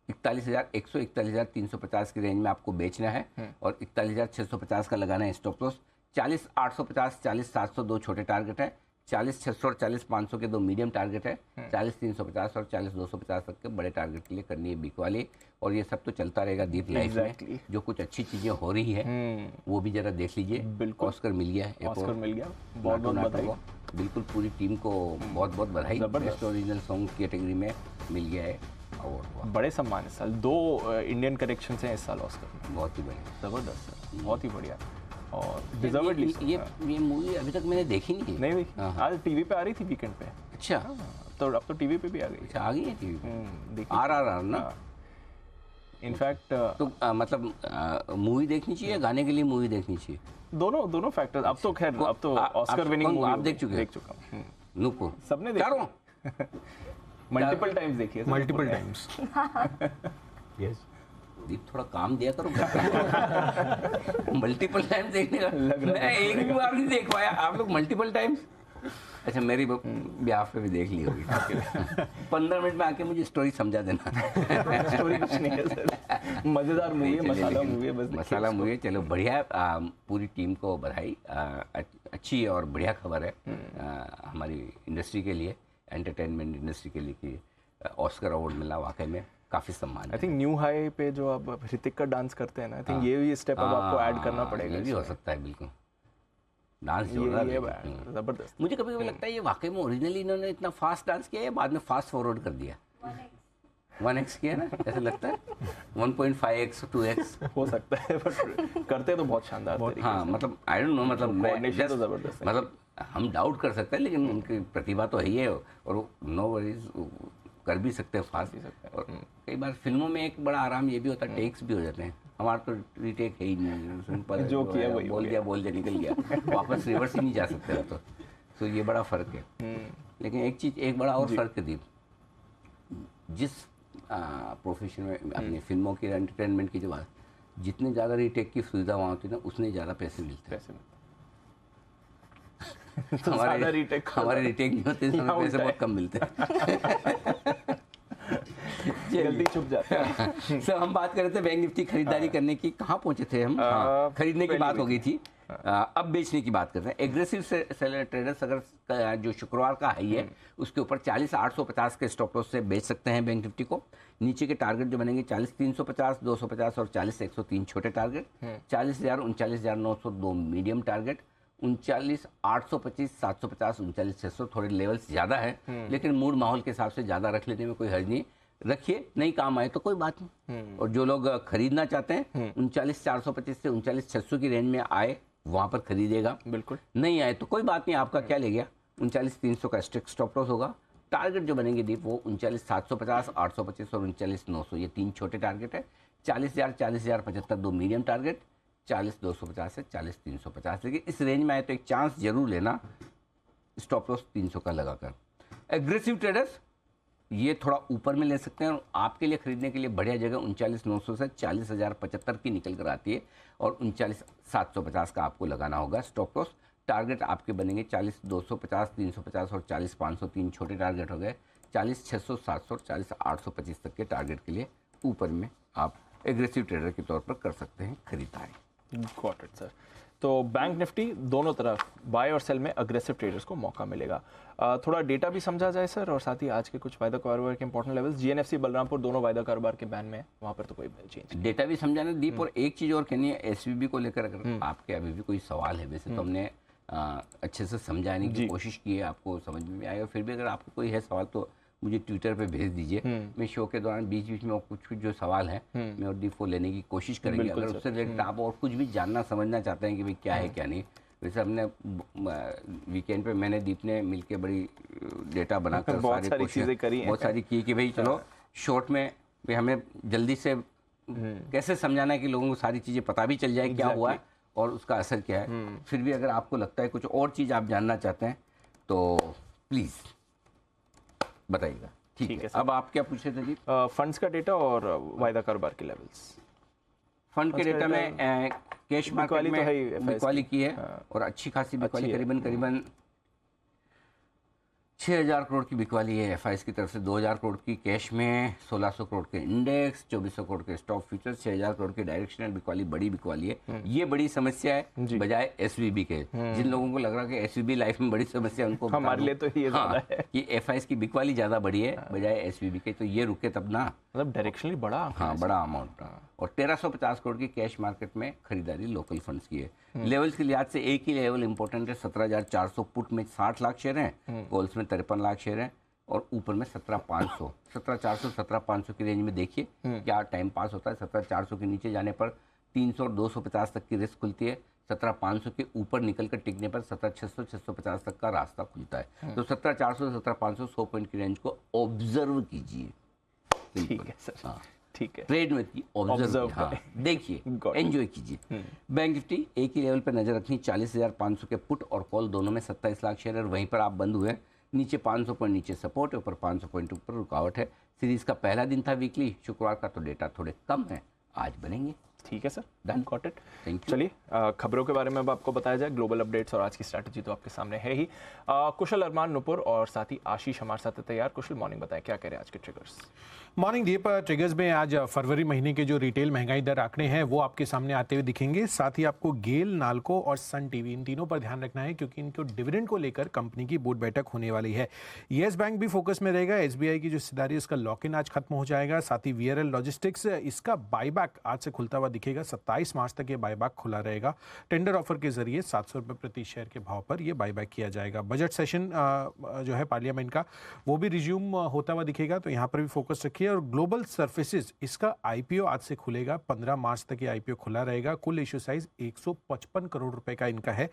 41,100 41,350 की रेंज में आपको बेचना है और 41,650 का लगाना है स्टॉप लॉस। 40,850 40,700 दो छोटे टारगेट है, 40,600 और 40,500 के दो मीडियम टारगेट है, 40,350 और 40,250 तक के बड़े टारगेट के लिए करनी है बिक वाले। और ये सब तो चलता रहेगा डीप लाइफ में। जो कुछ अच्छी चीजें हो रही है वो भी जरा देख लीजिए। बिल्कुल, ऑस्कर मिल गया है, ऑस्कर मिल गया, बहुत बहुत बधाई। बिल्कुल पूरी टीम को बहुत बहुत बधाई। बेस्ट ओरिजिनल सॉन्ग कैटेगरी में मिल गया है अवार्ड। बड़े सम्मान इस साल, 2 इंडियन करेक्शन हैं इस साल ऑस्कर में। बहुत ही बढ़िया, जबरदस्त सर, बहुत ही बढ़िया और डिजर्वेडली। ये मूवी अभी तक मैंने देखी नहीं देखी। आज टीवी पे आ रही थी वीकेंड पे। अच्छा, तो अब तो टीवी पे भी आ गई। अच्छा, आ गई है टीवी पे। RRR ना इनफैक्ट। तो मतलब मूवी देखनी चाहिए, गाने के लिए मूवी देखनी चाहिए? दोनों फैक्टर्स। अब तो खैर अब तो ऑस्कर विनिंग मूवी आप देख चुके? देख चुका हूं। नुपुर सबने देखा, मल्टीपल टाइम्स देखी है। Multiple times. यस, दीप थोड़ा काम दिया करो। मल्टीपल टाइम्स देखने का मैं एक भी बार नहीं देख पाया, आप लोग मल्टीपल टाइम्स। अच्छा, मेरी ब्याह पे भी देख ली होगी। 15 मिनट में आके मुझे स्टोरी समझा देना। स्टोरी कुछ नहीं है सर, मजेदार मूवी है, मसाला मूवी है, बस मसाला मूवी है। चलो बढ़िया, पूरी टीम को बधाई। अच्छी और बढ़िया खबर है हमारी इंडस्ट्री के लिए, एंटरटेनमेंट इंडस्ट्री के लिए कि ऑस्कर अवार्ड मिला। वाकई में काफी सम्मान। आई थिंक न्यू हाई पे जो अब ऋतिक का डांस करते हैं ना, आई थिंक ये भी स्टेप अब आपको ऐड करना पड़ेगा। ये भी हो सकता है, बिल्कुल। डांस जबरदस्त। मुझे कभी कभी लगता है ये वाकई में ओरिजिनली इन्होंने इतना फास्ट डांस किया है, बाद में फास्ट फॉरवर्ड कर दिया। 1x किया ना, ऐसा लगता है 1.5x 2x हो सकता है, बट करते तो बहुत शानदार तरीके से। हाँ, मतलब आई डोंट नो, मतलब कोऑर्डिनेशन तो जबरदस्त है। मतलब हम डाउट कर सकते हैं, लेकिन उनकी प्रतिभा तो है ही है और नो वरीज कर भी सकते हैं फास्ट। और कई बार फिल्मों में एक बड़ा आराम ये भी होता है, टेक्स भी हो जाते हैं। हमारा तो रीटेक है ही नहीं, सिंपल जो किया वही बोल दिया निकल गया, वापस रिवर्स ही नहीं जा सकते हो। तो ये बड़ा फर्क है। लेकिन एक बड़ा और फर्क है दीप, जिस प्रोफेशन में अपनी फिल्मों की एंटरटेनमेंट की जो बात, जितने ज़्यादा रीटेक की सुविधा वहाँ होती है ना, उतने ज़्यादा पैसे मिलते हैं। तो हमारे रीटेक नहीं होते, इसमें पैसे बहुत कम मिलते हैं। जल्दी छुप जाते हैं। सर हम बात कर रहे थे बैंक निफ्टी खरीदारी करने की, कहाँ पहुंचे थे हम? खरीदने की बात हो गई थी, अब बेचने की बात कर रहे हैं। एग्रेसिव सेलर ट्रेडर्स अगर जो शुक्रवार का हाई है उसके ऊपर 40,850 के स्टॉप लॉस से बेच सकते हैं बैंक निफ्टी को। नीचे के टारगेट जो बनेंगे 40,350, 250 और 40,103 छोटे टारगेट, 40,000, 39,902 मीडियम टारगेट, 39,825, 750, 39,600 थोड़े लेवल्स ज़्यादा है, लेकिन मूड माहौल के हिसाब से ज़्यादा रख लेने में कोई हर्ज नहीं। रखिए, नहीं काम आए तो कोई बात नहीं। और जो लोग खरीदना चाहते हैं 39,425 से 39,600 की रेंज में आए वहाँ पर खरीदेगा, बिल्कुल। नहीं आए तो कोई बात नहीं, आपका क्या ले गया, 39,300 का स्ट्रिक्ट स्टॉप लॉस होगा। टारगेट जो बनेंगे दीप वो 39,750, 825 और 39,900, ये 3 छोटे टारगेट है। 40,000, 40,075 2 मीडियम टारगेट, 40,250 से 40,350। लेकिन इस रेंज में आए तो एक चांस जरूर लेना स्टॉप लॉस 300 का लगाकर। एग्रेसिव ट्रेडर्स ये थोड़ा ऊपर में ले सकते हैं, और आपके लिए खरीदने के लिए बढ़िया जगह 39,900 से 40,075 की निकल कर आती है, और 39,750 का आपको लगाना होगा स्टॉप लॉस। टारगेट आपके बनेंगे 40,250, 350 और 40,500, 3 छोटे टारगेट हो गए। 40,600, 700 और 40,825 तक के टारगेट के लिए ऊपर में आप एग्रेसिव ट्रेडर के तौर पर कर सकते हैं खरीदारी। Got it sir. तो बैंक निफ्टी दोनों तरफ बाय और सेल में अग्रेसिव ट्रेडर्स को मौका मिलेगा। थोड़ा डेटा भी समझा जाए सर, और साथ ही आज के कुछ वायदा कारोबार के इंपॉर्टेंट लेवल्स। जीएनएफसी बलरामपुर दोनों वायदा कारोबार के बैन में है, वहाँ पर तो कोई चेंज। डेटा भी समझाना दीप, और एक चीज़ और कहनी है एसवीबी को लेकर, अगर आपके अभी भी कोई सवाल है, वैसे तो हमने अच्छे से समझाने की कोशिश की है, आपको समझ में आएगा। फिर भी अगर आपको कोई है सवाल तो मुझे ट्विटर पे भेज दीजिए, मैं शो के दौरान बीच बीच में कुछ जो सवाल है मैं और दीप को लेने की कोशिश करेंगे। अगर उससे रिलेटेड आप और कुछ भी जानना समझना चाहते हैं कि भाई क्या है क्या नहीं, वैसे हमने वीकेंड पे मैंने दीप ने मिलके बड़ी डेटा बनाकर बहुत सारी चीज़ें करी हैं, बहुत सारी की कि भाई चलो शॉर्ट में भाई हमें जल्दी से कैसे समझाना है कि लोगों को सारी चीज़ें पता भी चल जाए क्या हुआ है और उसका असर क्या है। फिर भी अगर आपको लगता है कुछ और चीज़ आप जानना चाहते हैं तो प्लीज़ बताइएगा। ठीक है। अब आप क्या पूछ रहे थे जी? फंड्स का डेटा और वायदा कारोबार के लेवल्स। फंड के डेटा में कैश मार्केट में बिकवाली की है, और अच्छी खासी बिकवाली, करीबन 6,000 करोड़ की बिकवाली है एफआईएस की तरफ से। 2,000 करोड़ की कैश में, 1,600 करोड़ के इंडेक्स, 2,400 करोड़ के स्टॉक फ्यूचर्स, 6,000 करोड़ की डायरेक्शनल बिकवाली, बड़ी बिकवाली है। ये बड़ी समस्या है बजाय एसवीबी के। जिन लोगों को लग रहा है कि एसवीबी लाइफ में बड़ी समस्या, उनको हमारे लिए तो ये ज़्यादा है कि एफआईएस की बिकवाली ज़्यादा बड़ी है बजाय एसवीबी के, तो ये रुके तब ना, मतलब डायरेक्शनली बड़ा। हाँ, बड़ा अमाउंट। और 1,350 करोड़ की कैश मार्केट में खरीदारी लोकल फंड्स की है। लेवल्स के लिहाज से एक ही लेवल इंपॉर्टेंट है, 17,400 पुट में 60 लाख शेयर हैं, कॉल्स में 53 लाख शेयर हैं, और ऊपर में 17,500, 17,400, 17,500 की रेंज में देखिए क्या टाइम पास होता है। 17,400 के नीचे जाने पर 300 और 250 तक की रिस्क खुलती है। 17,500 के ऊपर निकलकर टिकने पर 17,600, 650 तक का रास्ता खुलता है। तो 17,400, 17,500, 100 पॉइंट की रेंज को ऑब्जर्व कीजिए। ठीक है सर। हाँ, ठीक है। ट्रेड में ऑब्जर्व, हाँ, देखिए, एंजॉय कीजिए। बैंक निफ्टी एक ही लेवल पर नजर रखनी, 40,500 के पुट और कॉल दोनों में 27 लाख शेयर, वहीं पर आप बंद हुए। नीचे 500 पॉइंट नीचे सपोर्ट है, ऊपर 500 पॉइंट ऊपर रुकावट है। सीरीज का पहला दिन था वीकली, शुक्रवार का तो डेटा थोड़े कम है, आज बनेंगे। ठीक है sir, done, got it, thank you. चलिए खबरों के बारे में अब आपको बताया जाए। ग्लोबल अपडेट्स और आज की स्ट्रैटेजी तो आपके सामने है ही। कुशल, अरमान, नुपुर और साथ ही आशीष हमारे साथ तैयार। कुशल, मॉर्निंग बताएं क्या कह रहे हैं आज के ट्रिगर्स। मॉर्निंग दीप, ट्रिगर्स में आज फरवरी महीने के जो रिटेल महंगाई दर आंकड़े हैं वो आपके सामने आते हुए दिखेंगे। साथ ही आपको गेल, नाल्को और सन टीवी, इन तीनों पर ध्यान रखना है क्योंकि इनको डिविडेंड को लेकर कंपनी की बोर्ड बैठक होने वाली है। येस बैंक भी फोकस में रहेगा। एसबीआई की जो हिस्सेदारी उसका लॉक इन आज खत्म हो जाएगा। साथ ही वीआरएल लॉजिस्टिक्स, इसका बायबैक आज से खुलता हुआ दिखेगा। 27 मार्च तक ये बायबैक खुला रहेगा। टेंडर ऑफर के जरिए 700 रुपये प्रति शेयर के भाव पर यह बायबैक किया जाएगा। बजट सेशन जो है पार्लियामेंट का, वो भी रिज्यूम होता हुआ दिखेगा, तो यहाँ पर भी फोकस रखिए। और ग्लोबल सर्फेसिस, इसका आईपीओ आज से खुलेगा। 15 मार्च तक ये आईपीओ खुला रहेगा। कुल इश्यू साइज 155 करोड़ रुपए का इनका है।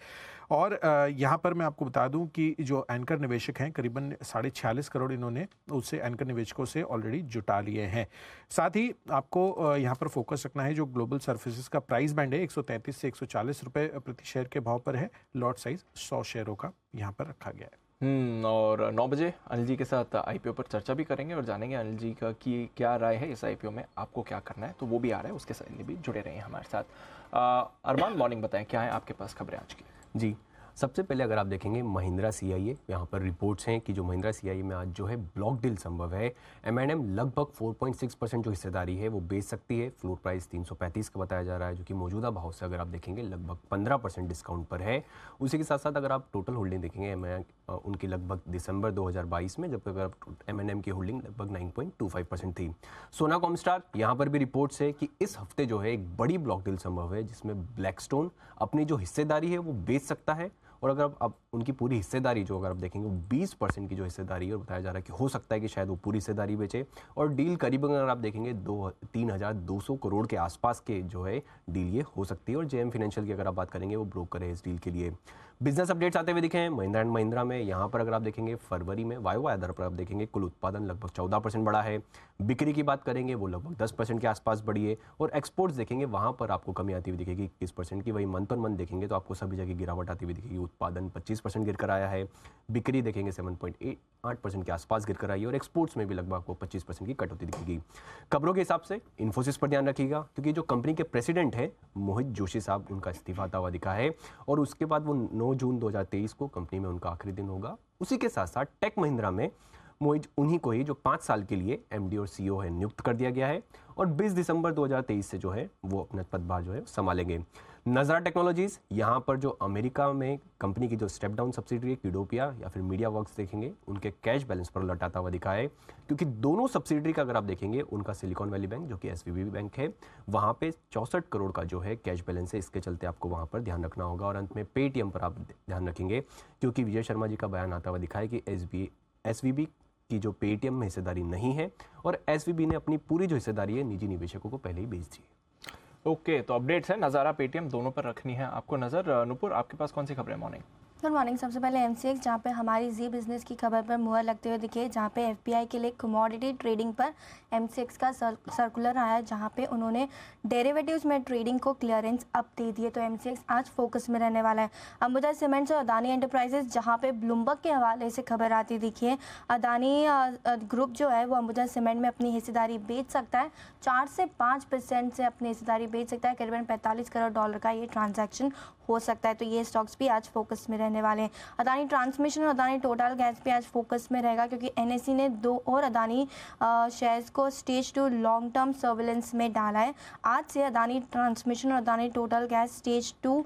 और यहाँ पर मैं आपको बता दूं कि जो एंकर निवेशक हैं, करीबन 46.5 करोड़ इन्होंने उससे एंकर निवेशकों से ऑलरेडी जुटा लिए हैं। साथ ही आपको यहाँ पर फोकस रखना है, जो ग्लोबल सर्फेसिस का प्राइस बैंड है 133 से 140 रुपए प्रति शेयर के भाव पर है। लॉट साइज 100 शेयरों का यहाँ पर रखा गया है। और 9 बजे अनिल जी के साथ आईपीओ पर चर्चा भी करेंगे और जानेंगे अनिल जी का कि क्या राय है इस आईपीओ में, आपको क्या करना है, तो वो भी आ रहा है, उसके लिए भी जुड़े रहे हमारे साथ। अरमान, मॉर्निंग बताएं क्या है आपके पास खबरें आज की। जी, सबसे पहले अगर आप देखेंगे महिंद्रा सीआईए, यहाँ पर रिपोर्ट्स हैं कि जो महिंद्रा सीआईए में आज जो है ब्लॉक डील संभव है। एमएनएम लगभग 4.6% जो हिस्सेदारी है वो बेच सकती है। फ्लोर प्राइस 335 का बताया जा रहा है, जो कि मौजूदा भाव से अगर आप देखेंगे लगभग 15% डिस्काउंट पर है। उसी के साथ साथ अगर आप टोटल होल्डिंग देखेंगे उनकी लगभग दिसंबर 2022 में, जब अगर एमएनएम की होल्डिंग लगभग 9.25% थी। सोना कॉमस्टार, यहाँ पर भी रिपोर्ट्स है कि इस हफ्ते जो है एक बड़ी ब्लॉक डील संभव है, जिसमें ब्लैकस्टोन अपनी जो हिस्सेदारी है वो बेच सकता है। और अगर आप उनकी पूरी हिस्सेदारी जो अगर आप देखेंगे वो 20% की जो हिस्सेदारी है, और बताया जा रहा है कि हो सकता है कि शायद वो पूरी हिस्सेदारी बेचे। और डील करीब अगर आप देखेंगे 3,200 करोड़ के आसपास के जो है डील ये हो सकती है। और जेएम फाइनेंशियल की अगर आप बात करेंगे वो ब्रोकर है इस डील के लिए। बिजनेस अपडेट्स आते हुए दिखे हैं महिंद्रा एंड महिंद्रा में। यहाँ पर अगर आप देखेंगे फरवरी में वाई आधार पर आप देखेंगे कुल उत्पादन लगभग 14% बढ़ा है। बिक्री की बात करेंगे वो लगभग 10% के आसपास बढ़ी है। और एक्सपोर्ट्स देखेंगे वहाँ पर आपको कमी आती हुई दिखेगी 21% की। वही मंथ ऑन मंथ देखेंगे तो आपको सभी जगह गिरावट आती हुई दिखेगी। उत्पादन 25% गिर कर आया है, बिक्री देखेंगे 7.8% के आसपास गिर कर आई है, और एक्सपोर्ट्स में भी लगभग आपको 25% की कटौती दिखेगी। खबरों के हिसाब से इन्फोसिस पर ध्यान रखिएगा, क्योंकि जो कंपनी के प्रेसिडेंट है मोहित जोशी साहब, उनका इस्तीफा आता हुआ दिखा है। और उसके बाद वो 9 जून 2023 को कंपनी में उनका आखिरी दिन होगा। उसी के साथ साथ टेक महिंद्रा में मोहित उन्हीं को ही जो 5 साल के लिए एमडी और सीईओ है नियुक्त कर दिया गया है, और 20 दिसंबर 2023 से जो है वो अपना पदभार जो है संभालेंगे। नज़ारा टेक्नोलॉजीज, यहाँ पर जो अमेरिका में कंपनी की जो स्टेप डाउन सब्सिडरी है किडोपिया या फिर मीडिया वर्क्स देखेंगे, उनके कैश बैलेंस पर लौटाता हुआ दिखा है, क्योंकि दोनों सब्सिडरी का अगर आप देखेंगे उनका सिलिकॉन वैली बैंक जो कि एसवीबी बैंक है, वहाँ पे 64 करोड़ का जो है कैश बैलेंस है। इसके चलते आपको वहाँ पर ध्यान रखना होगा। और अंत में पेटीएम पर आप ध्यान रखेंगे, क्योंकि विजय शर्मा जी का बयान आता हुआ दिखा है कि एसवीबी की जो पेटीएम में हिस्सेदारी नहीं है, और एसवीबी ने अपनी पूरी जो हिस्सेदारी है निजी निवेशकों को पहले ही बेच दी है। ओके, तो अपडेट्स है नज़ारा पेटीएम दोनों पर रखनी है आपको नज़र। नुपुर, आपके पास कौन सी खबरें मॉर्निंग? Good morning. सबसे पहले एमसीएक्स, जहाँ पे हमारी जी बिजनेस की खबर पर मुहर लगते हुए दिखे, जहाँ पे एफपीआई के लिए कमोडिटी ट्रेडिंग पर एमसीएक्स का सर्कुलर आया, जहाँ पे उन्होंने डेरिवेटिव्स में ट्रेडिंग को क्लियरेंस अप दे दिए। तो एमसीएक्स आज फोकस में रहने वाला है। अंबुजा सीमेंट्स और अदानी एंटरप्राइजेस, जहाँ पे ब्लूमबर्ग के हवाले से खबर आती दिखी है, अदानी ग्रुप जो है वो अंबुजा सीमेंट में अपनी हिस्सेदारी बेच सकता है। 4 से 5% से अपनी हिस्सेदारी बेच सकता है। करीबन $45 करोड़ का ये ट्रांजैक्शन हो सकता है। तो ये स्टॉक्स भी आज फोकस में रहने वाले हैं। अदानी ट्रांसमिशन और अदानी टोटल गैस भी आज फोकस में रहेगा, क्योंकि एनएसई ने 2 और अदानी शेयर्स को स्टेज 2 लॉन्ग टर्म सर्विलेंस में डाला है। आज से अदानी ट्रांसमिशन और अदानी टोटल गैस स्टेज 2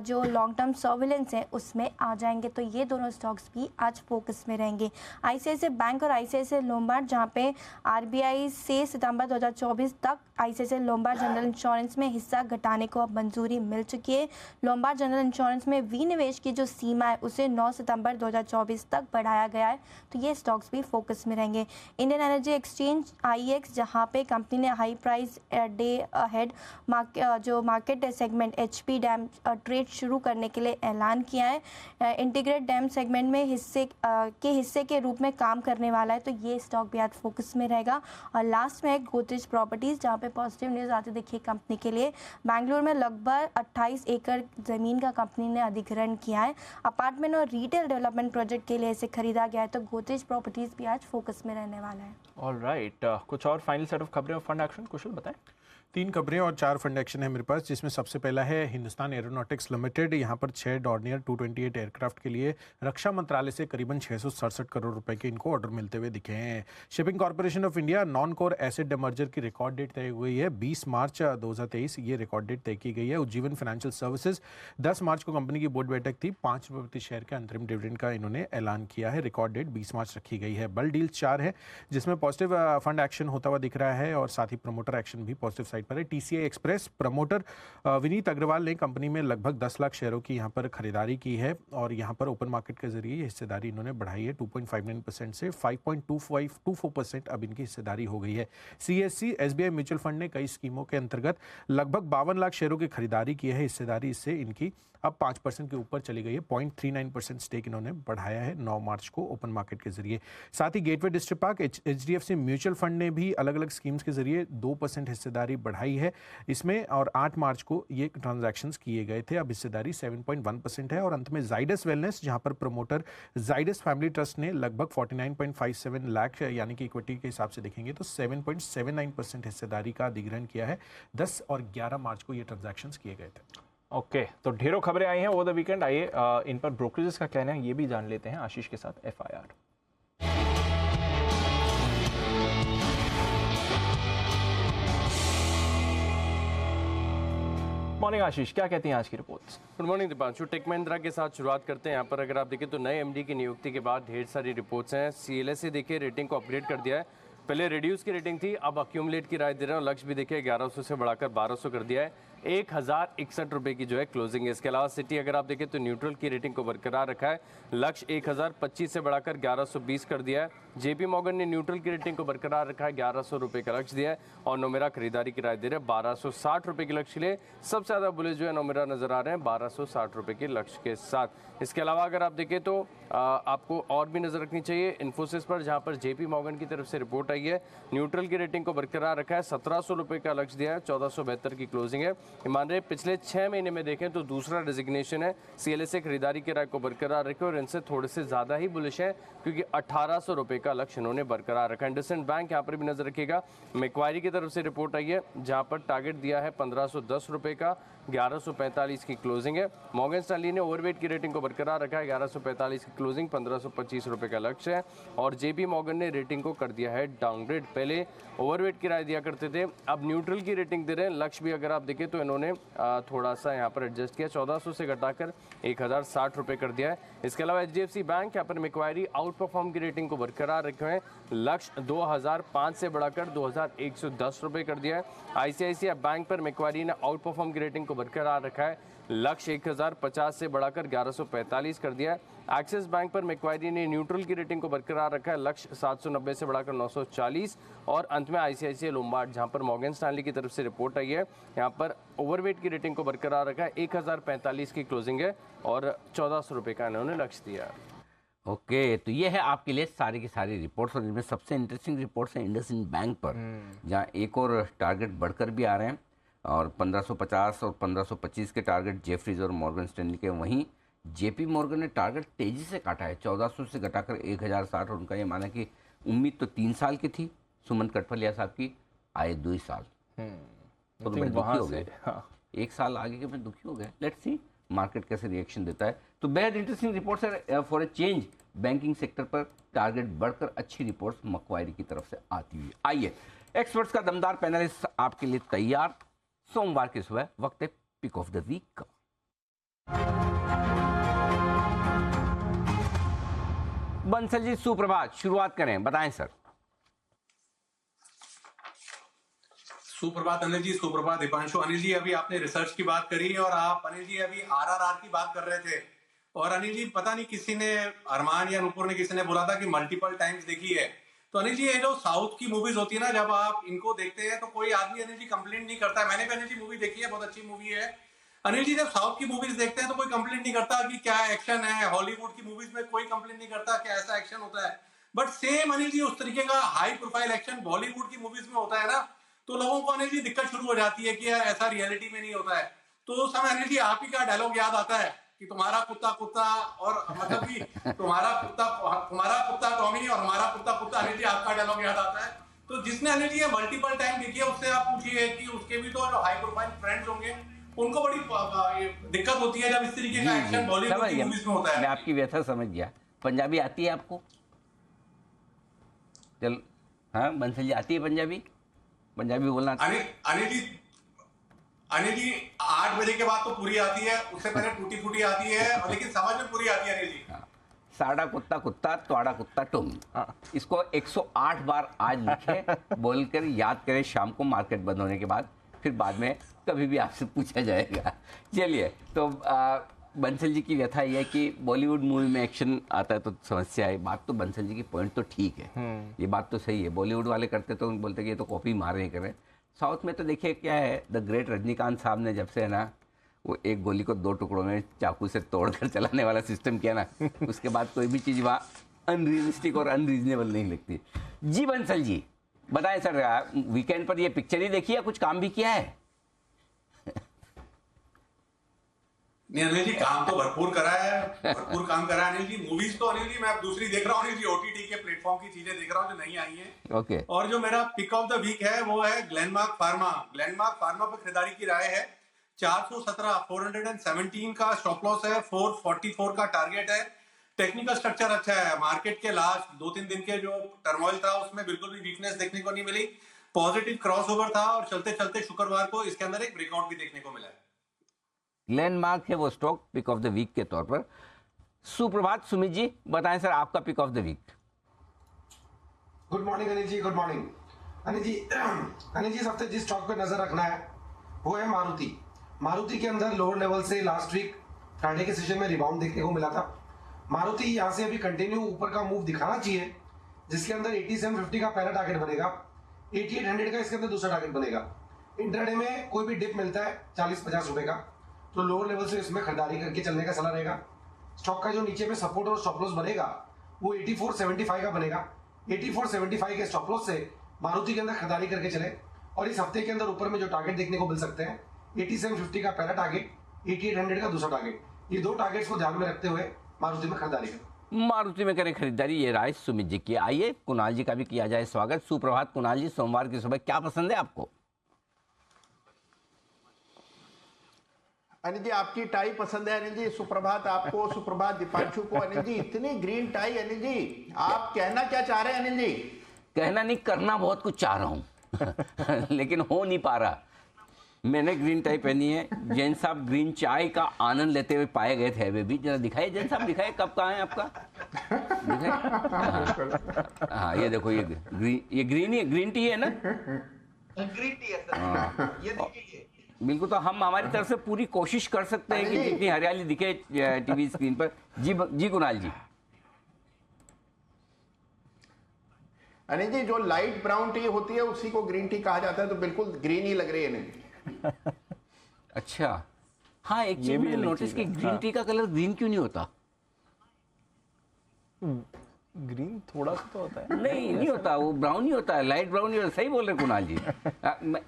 जो लॉन्ग टर्म सर्विलेंस है उसमें आ जाएंगे। तो ये दोनों स्टॉक्स भी आज फोकस में रहेंगे। आईसीआईसीआई बैंक और आईसीआईसीआई लोम्बार्ड, जहाँ पे आरबीआई से सितंबर 2024 तक आईसीआईसीआई लोम्बार्ड जनरल इंश्योरेंस में हिस्सा घटाने को अब मंजूरी मिल चुकी है। लोम्बार्ड जनरल इंश्योरेंस में विनिवेश की जो सीमा है उसे 9 सितंबर 2024 तक बढ़ाया गया है। तो ये स्टॉक्स भी फोकस में रहेंगे। इंडियन एनर्जी एक्सचेंज आईएक्स, जहां पे कंपनी ने हाई प्राइस डे अहेड जो market segment HP dam trade शुरू करने के लिए ऐलान किया है। इंटीग्रेट डैम सेगमेंट में हिस्से के रूप में काम करने वाला है। तो ये स्टॉक भी आज फोकस में रहेगा। और लास्ट में गोदरेज प्रॉपर्टीज, जहाँ पे पॉजिटिव न्यूज़ आती देखिए कंपनी के लिए। बेंगलुरु में लगभग 28 एकड़ ज़मीन का कंपनी ने अधिग्रहण किया है। अपार्टमेंट और रिटेल डेवलपमेंट प्रोजेक्ट के लिए इसे खरीदा गया है। तो गोदरेज प्रॉपर्टीज भी आज फोकस में रहने वाला है। ऑलराइट, कुछ और फाइनल सेट ऑफ खबरें और फंड एक्शन कुशल बताएं। 3 खबरें और 4 फंड एक्शन है मेरे पास, जिसमें सबसे पहला है हिंदुस्तान एरोनॉटिक्स लिमिटेड। यहाँ पर 6 डॉर्नियर 228 एयरक्राफ्ट के लिए रक्षा मंत्रालय से करीबन 667 करोड़ रुपए के इनको ऑर्डर मिलते हुए दिखे हैं। Shipping corporation of India non core asset demerger की रिकॉर्ड डेट तय हुई है 20 मार्च 2023, ये रिकॉर्ड डेट तय की गई है। उज्जीवन फाइनेंशियल सर्विसेज 10 मार्च को कंपनी की बोर्ड बैठक थी, 5 रुपये प्रति शेयर के अंतरिम डिविडेंड का इन्होंने ऐलान किया है। रिकॉर्ड डेट 20 मार्च रखी गई है। बल डील 4 है, जिसमें पॉजिटिव फंड एक्शन होता हुआ दिख रहा है, और साथ ही प्रमोटर एक्शन भी पॉजिटिव साइड पर है। TCI express promoter Vineet Agarwal ने कंपनी में लगभग 10 लाख शेयरों की यहाँ पर खरीदारी की है, और यहाँ पर ओपन मार्केट के जरिए हिस्सेदारी इन्होंने बढ़ाई है 2.59% से 5.24% अब इनकी हिस्सेदारी हो गई है। सीएससी एसबीआई म्यूचुअल फंड ने कई स्कीमों के अंतर्गत लगभग 52 लाख शेयरों की खरीदारी की है। हिस्सेदारी इससे इनकी अब 5% के ऊपर चली गई है। 0.39% स्टेक इन्होंने बढ़ाया है 9 मार्च को ओपन मार्केट के जरिए। साथ ही gateway district park HDFC mutual fund ने भी अलग अलग स्कीम्स के जरिए 2% हिस्सेदारी हिस्सेदारी बढ़ाई है इसमें, और 8 मार्च को ये ट्रांजैक्शंस किए गए थे। अब हिस्सेदारी 7.1% है। और अंत में जाइडस वेलनेस, जहां पर प्रमोटर जाइडस फैमिली ट्रस्ट ने लगभग 49.57 लाख यानी कि इक्विटी के हिसाब से देखेंगे तो 7.79% हिस्सेदारी का अधिग्रहण किया है। 10 और 11 मार्च को ये ट्रांजैक्शंस किए गए थे। ओके, तो ढेरों खबरें आई हैं ओवर द वीकेंड। आइए इन पर ब्रोकरेजेस का कहना है ये भी जान लेते हैं आशीष के साथ FIR। मॉर्निंग आशीष, क्या कहती हैं आज की reports? Good morning Deepanshu. Tech Mahindra के साथ शुरुआत करते हैं। यहाँ पर अगर आप देखें तो नए MD की नियुक्ति के बाद ढेर सारी रिपोर्ट्स हैं। CLSA देखिए रेटिंग को अपग्रेड कर दिया है, पहले रिड्यूस की रेटिंग थी, अब अक्यूमुलेट की राय दे रहे हैं। लक्ष्य भी देखिए 1100 से बढ़ाकर 1200 कर दिया है। 1061 रुपये की जो है क्लोजिंग है। इसके अलावा सिटी अगर आप देखें तो न्यूट्रल की रेटिंग को बरकरार रखा है, लक्ष्य 1025 से बढ़ाकर 1120 कर दिया है। JP मॉर्गन ने न्यूट्रल की रेटिंग को बरकरार रखा है, 1100 रुपये का लक्ष्य दिया है। और नोमेरा खरीदारी की राय दे रहे हैं 1260 रुपये के लक्ष्य के लिए। सबसे ज़्यादा बुलिश जो है नोमेरा नजर आ रहे हैं 1260 रुपये के लक्ष्य के साथ। इसके अलावा अगर आप देखें तो आपको और भी नजर रखनी चाहिए इन्फोसिस पर, जहाँ पर JP मॉर्गन की तरफ से रिपोर्ट आई है। न्यूट्रल की रेटिंग को बरकरार रखा है, 1700 रुपये का लक्ष्य दिया है, 1472 की क्लोजिंग है। मान रहे पिछले 6 महीने में देखें तो दूसरा डिजिग्नेशन है। CLSA खरीदारी की राय को बरकरार रखे और इनसे थोड़े से ज़्यादा ही बुलिश है क्योंकि 1800 रुपये का लक्ष्य इन्होंने बरकरार रखा है। इंडसइंड बैंक यहाँ पर भी नजर रखिएगा, मैक्वायरी की तरफ से रिपोर्ट आई है जहाँ पर टारगेट दिया है 1510 रुपये का, 1145 की क्लोजिंग है। मॉर्गन स्टैनली ने ओवरवेट की रेटिंग को बरकरार रखा है, 1145 की क्लोजिंग, 1525 रुपये का लक्ष्य है। और JP मॉर्गन ने रेटिंग को कर दिया है डाउनग्रेड। पहले ओवरवेट की राय दिया करते थे, अब न्यूट्रल की रेटिंग दे रहे हैं। लक्ष्य भी अगर आप देखें तो इन्होंने थोड़ा सा यहाँ पर एडजस्ट किया, 1400 से घटाकर 1060 रुपये कर दिया है। इसके अलावा HDFC बैंक यहाँ पर मैक्वायरी आउट परफॉर्म की रेटिंग को बरकरार रखे हैं, लक्ष्य 2005 से बढ़ाकर 2110 रुपये कर दिया है। ICICI बैंक पर मैक्वायरी ने आउट परफॉर्म की रेटिंग को बरकरार रखा है, लक्ष्य 1050 से बढ़ाकर 1145 कर दिया है। एक्सिस बैंक पर मैक्वायरी ने न्यूट्रल की रेटिंग को बरकरार रखा है, लक्ष्य 790 से बढ़ाकर 940। और अंत में ICICI लोम्बार्ड जहां पर मॉर्गन स्टैनली की तरफ से रिपोर्ट आई है, यहां पर ओवरवेट की रेटिंग को बरकरार रखा है, 1045 की क्लोजिंग है और 1400 रुपये का इन्होंने लक्ष्य दिया है। ओके, तो ये है आपके लिए सारी की सारी रिपोर्ट्स। और जिनमें सबसे इंटरेस्टिंग रिपोर्ट्स है इंडसइंड बैंक पर, जहाँ एक और टारगेट बढ़कर भी आ रहे हैं और 1550 और 1525 के टारगेट जेफरीज और मॉर्गन स्टैनली के। वहीं JP मॉर्गन ने टारगेट तेजी से काटा है, 1400 से घटाकर 1060। और उनका ये माना कि उम्मीद तो 3 साल की थी, सुमंत कठफलिया साहब की आए 2 साल। तो बड़े दुखी हो गए, 1 साल आगे के में दुखी हो गए। लेट्स सी मार्केट कैसे रिएक्शन देता है। तो बेहद इंटरेस्टिंग रिपोर्ट्स है for a change banking sector पर, टारगेट बढ़कर अच्छी रिपोर्ट्स मैक्वायरी की तरफ से आती हुई। आइए, एक्सपर्ट्स का दमदार पैनलिस्ट आपके लिए तैयार। सोमवार की सुबह वक्त है पिक ऑफ द वीक का। बंसल जी सुप्रभात, शुरुआत करें, बताएं सर। सुप्रभात अनिल जी, सुप्रभात दीपांशु। अनिल जी, अभी आपने रिसर्च की बात करी और आप अनिल जी अभी RRR की बात कर रहे थे। और अनिल जी पता नहीं किसी ने, अरमान या नुपुर ने, किसी ने बोला था कि मल्टीपल टाइम्स देखी है। तो अनिल जी ये जो साउथ की मूवीज होती है ना, जब आप इनको देखते हैं तो कोई आदमी अनिल जी कंप्लेंट नहीं करता है। मैंने भी अनिल जी मूवी देखी है, बहुत अच्छी मूवी है। अनिल जी जब साउथ की मूवीज देखते हैं तो कोई कंप्लेंट नहीं करता कि क्या एक्शन है। हॉलीवुड की मूवीज में कोई कंप्लेंट नहीं करता कि ऐसा एक्शन होता है। बट सेम अनिल जी उस तरीके का हाई प्रोफाइल एक्शन बॉलीवुड की मूवीज में होता है ना, तो लोगों को अनिल जी दिक्कत शुरू हो जाती है कि यार ऐसा रियलिटी में नहीं होता है। तो उस समय अनिल जी आप ही का डायलॉग याद आता है कि तुम्हारा कुत्ता कुत्ता, और मतलब कि तुम्हारा कुत्ता टॉमी और हमारा कुत्ता कुत्ता। अनिल जी आपका डायलॉग याद आता है। तो जिसने अनिल जी मल्टीपल टाइम देखी है उससे आप पूछिए कि उसके भी तो जो हाई प्रोफाइल फ्रेंड्स होंगे उनको बड़ी दिक्कत होती है जब इस तरीके का एक्शन बॉलीवुड की मूवीज में होता है। मैं आपकी व्यथा समझ गया। पंजाबी आती है आपको? चल, हाँ बंसल जी आती है पंजाबी? पंजाबी बोलना अनिल जी 8 बजे के बाद तो पूरी आती है, उससे पहले टूटी फूटी आती है, लेकिन समझ में पूरी आती है अनिल जी। साड़ा कुत्ता कुत्ता, तोड़ा कुत्ता टोमी। इसको 108 बार आज लिखे, बोलकर याद करें शाम को मार्केट बंद होने के बाद, फिर बाद में कभी भी आपसे पूछा जाएगा। चलिए, तो बंसल जी की व्यथा यह है कि बॉलीवुड मूवी में एक्शन आता है तो समस्या है। बात तो बंसल जी की पॉइंट तो ठीक है, ये बात तो सही है। बॉलीवुड वाले करते तो बोलते कि ये तो कॉपी मार रहे करें। साउथ में तो देखिए क्या है, द ग्रेट रजनीकांत साहब ने जब से है ना वो एक गोली को 2 टुकड़ों में चाकू से तोड़कर चलाने वाला सिस्टम किया ना, उसके बाद कोई भी चीज़ वहाँ अनरियलिस्टिक और अनरीजनेबल नहीं लगती। जी बंसल जी, बताएं सर, वीकेंड पर ये पिक्चर ही देखी है, कुछ काम भी किया है? नहीं अनिल जी, काम तो भरपूर करा है, भरपूर काम करा है अनिल जी। मूवीज तो अनिल जी मैं अब दूसरी देख रहा हूँ अनिल जी, ओटीटी के प्लेटफॉर्म की चीजें देख रहा हूँ जो नहीं आई हैं। ओके। और जो मेरा पिक ऑफ द वीक है वो है ग्लेनमार्क फार्मा। ग्लेनमार्क फार्मा पर खरीदारी की राय है। 417 417 का स्टॉप लॉस है, 444 का टारगेट है। टेक्निकल स्ट्रक्चर अच्छा है। मार्केट के लास्ट 2-3 दिन के जो टर्मोइल था उसमें बिल्कुल भी वीकनेस देखने को नहीं मिली। पॉजिटिव क्रॉसओवर था और चलते चलते शुक्रवार को इसके अंदर एक ब्रेकआउट भी देखने को मिला है। ग्लेनमार्क है वो stock pick of the week के तौर पर। सुप्रभात सुमित जी, बताएं सर आपका pick of the week. Good morning Anil ji, good morning Anil ji. Anil ji, इस हफ्ते जिस स्टॉक पे नजर रखना है वो है मारुति। मारुति के अंदर लोअर लेवल से लास्ट वीक फ्राइडे के सेशन में रिबाउंड देखने को मिला था। मारुति यहाँ से अभी कंटिन्यू ऊपर का मूव दिखाना चाहिए, जिसके अंदर 8750 का पहला टारगेट बनेगा, 8800 का इसके अंदर दूसरा टारगेट बनेगा। इंट्राडे में कोई भी डिप मिलता है 40-50 रुपए का, तो लोअर लेवल से इसमें खरीदारी करके चलने का सलाह रहेगा। स्टॉक का जो नीचे में सपोर्ट और स्टॉप लॉस बनेगा वो 8475 का बनेगा। 8475 के स्टॉप लॉस से मारुति के अंदर खरीदारी करके चले, और इस हफ्ते के अंदर ऊपर में जो टारगेट देखने को मिल सकते हैं 8750 का पहला टारगेट, 8800 का दूसरा टारगेट, ये दो टारगेट्स को ध्यान में रखते हुए मारुति में खरीदारी करें। मारुति में करें खरीदारी, ये राय सुमित जी की। आइए कुणाल जी का भी किया जाए स्वागत। सुप्रभात कुणाल जी, सोमवार की सुबह क्या पसंद है आपको? अनिल जी, आपकी टाई पसंद है अनिल जी। सुप्रभात आपको, सुप्रभात दीपांशु को। अनिल जी, इतनी ग्रीन टाई अनिल जी, आप कहना क्या चाह रहे हैं अनिल जी? कहना नहीं, करना बहुत कुछ चाह रहा हूँ लेकिन हो नहीं पा रहा। मैंने ग्रीन टाई पहनी है। जैन साहब ग्रीन चाय का आनंद लेते हुए पाए गए थे वे भी। जरा दिखाइए जैन साहब, दिखाइए कब कहाँ है आपका, दिखाइए। हाँ ये देखो, ये ग्रीन टी है ना? ग्रीन टी है सर, ये देखिए। बिल्कुल, तो हम हमारी तरफ से पूरी कोशिश कर सकते हैं कि जितनी हरियाली दिखे टीवी स्क्रीन पर। जी कुणाल जी। अनिल जी, जो लाइट ब्राउन टी होती है उसी को ग्रीन टी कहा जाता है, तो बिल्कुल ग्रीन ही लग रही है अनिल। अच्छा, हाँ एक चीज मैंने नोटिस की, ग्रीन टी का कलर ग्रीन क्यों नहीं होता? ग्रीन थोड़ा सा तो होता है। नहीं होता, वो ब्राउन ही होता है, लाइट ब्राउन ही होता है। सही बोल रहे कुणाल जी।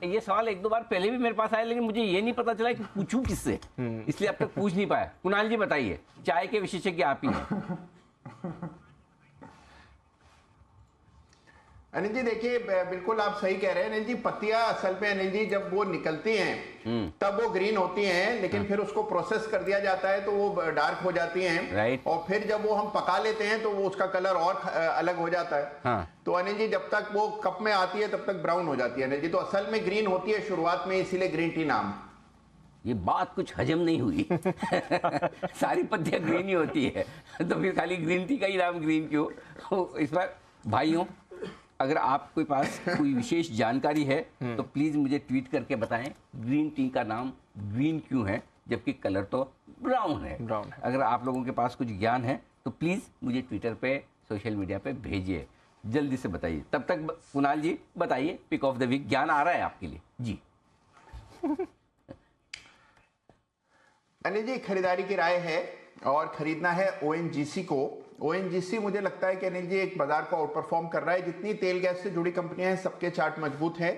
ये सवाल एक दो बार पहले भी मेरे पास आया, लेकिन मुझे ये नहीं पता चला कि पूछूं किससे, इसलिए अब तक पूछ नहीं पाया। कुणाल जी बताइए, चाय के विशेषज्ञ आप ही हैं। अनिल जी देखिए, बिल्कुल आप सही कह रहे हैं अनिल जी। पत्तियां असल में अनिल जी जब वो निकलती हैं तब वो ग्रीन होती हैं, लेकिन फिर उसको प्रोसेस कर दिया जाता है तो वो डार्क हो जाती हैं। और फिर जब वो हम पका लेते हैं तो वो उसका कलर और अलग हो जाता है। तो अनिल जी जब तक वो कप में आती है तब तक ब्राउन हो जाती है अनिल जी। तो असल में ग्रीन होती है शुरुआत में, इसीलिए ग्रीन टी नाम। ये बात कुछ हजम नहीं हुई सारी पत्तियां ग्रीन ही होती है, तो फिर खाली ग्रीन टी का ही नाम ग्रीन क्यों? इस बार भाइयों, अगर आपके पास कोई विशेष जानकारी है तो प्लीज मुझे ट्वीट करके बताएं, ग्रीन टी का नाम ग्रीन क्यों है जबकि कलर तो ब्राउन है। अगर आप लोगों के पास कुछ ज्ञान है तो प्लीज मुझे ट्विटर पे, सोशल मीडिया पे भेजिए, जल्दी से बताइए। तब तक कुणाल जी बताइए, पिक ऑफ द वीक ज्ञान आ रहा है आपके लिए जी। अनिल जी, खरीदारी की राय है और खरीदना है ONGC को। ONGC मुझे लगता है कि अनिल जी एक बाजार को आउट परफॉर्म कर रहा है। जितनी तेल गैस से जुड़ी कंपनियां हैं सबके चार्ट मजबूत है।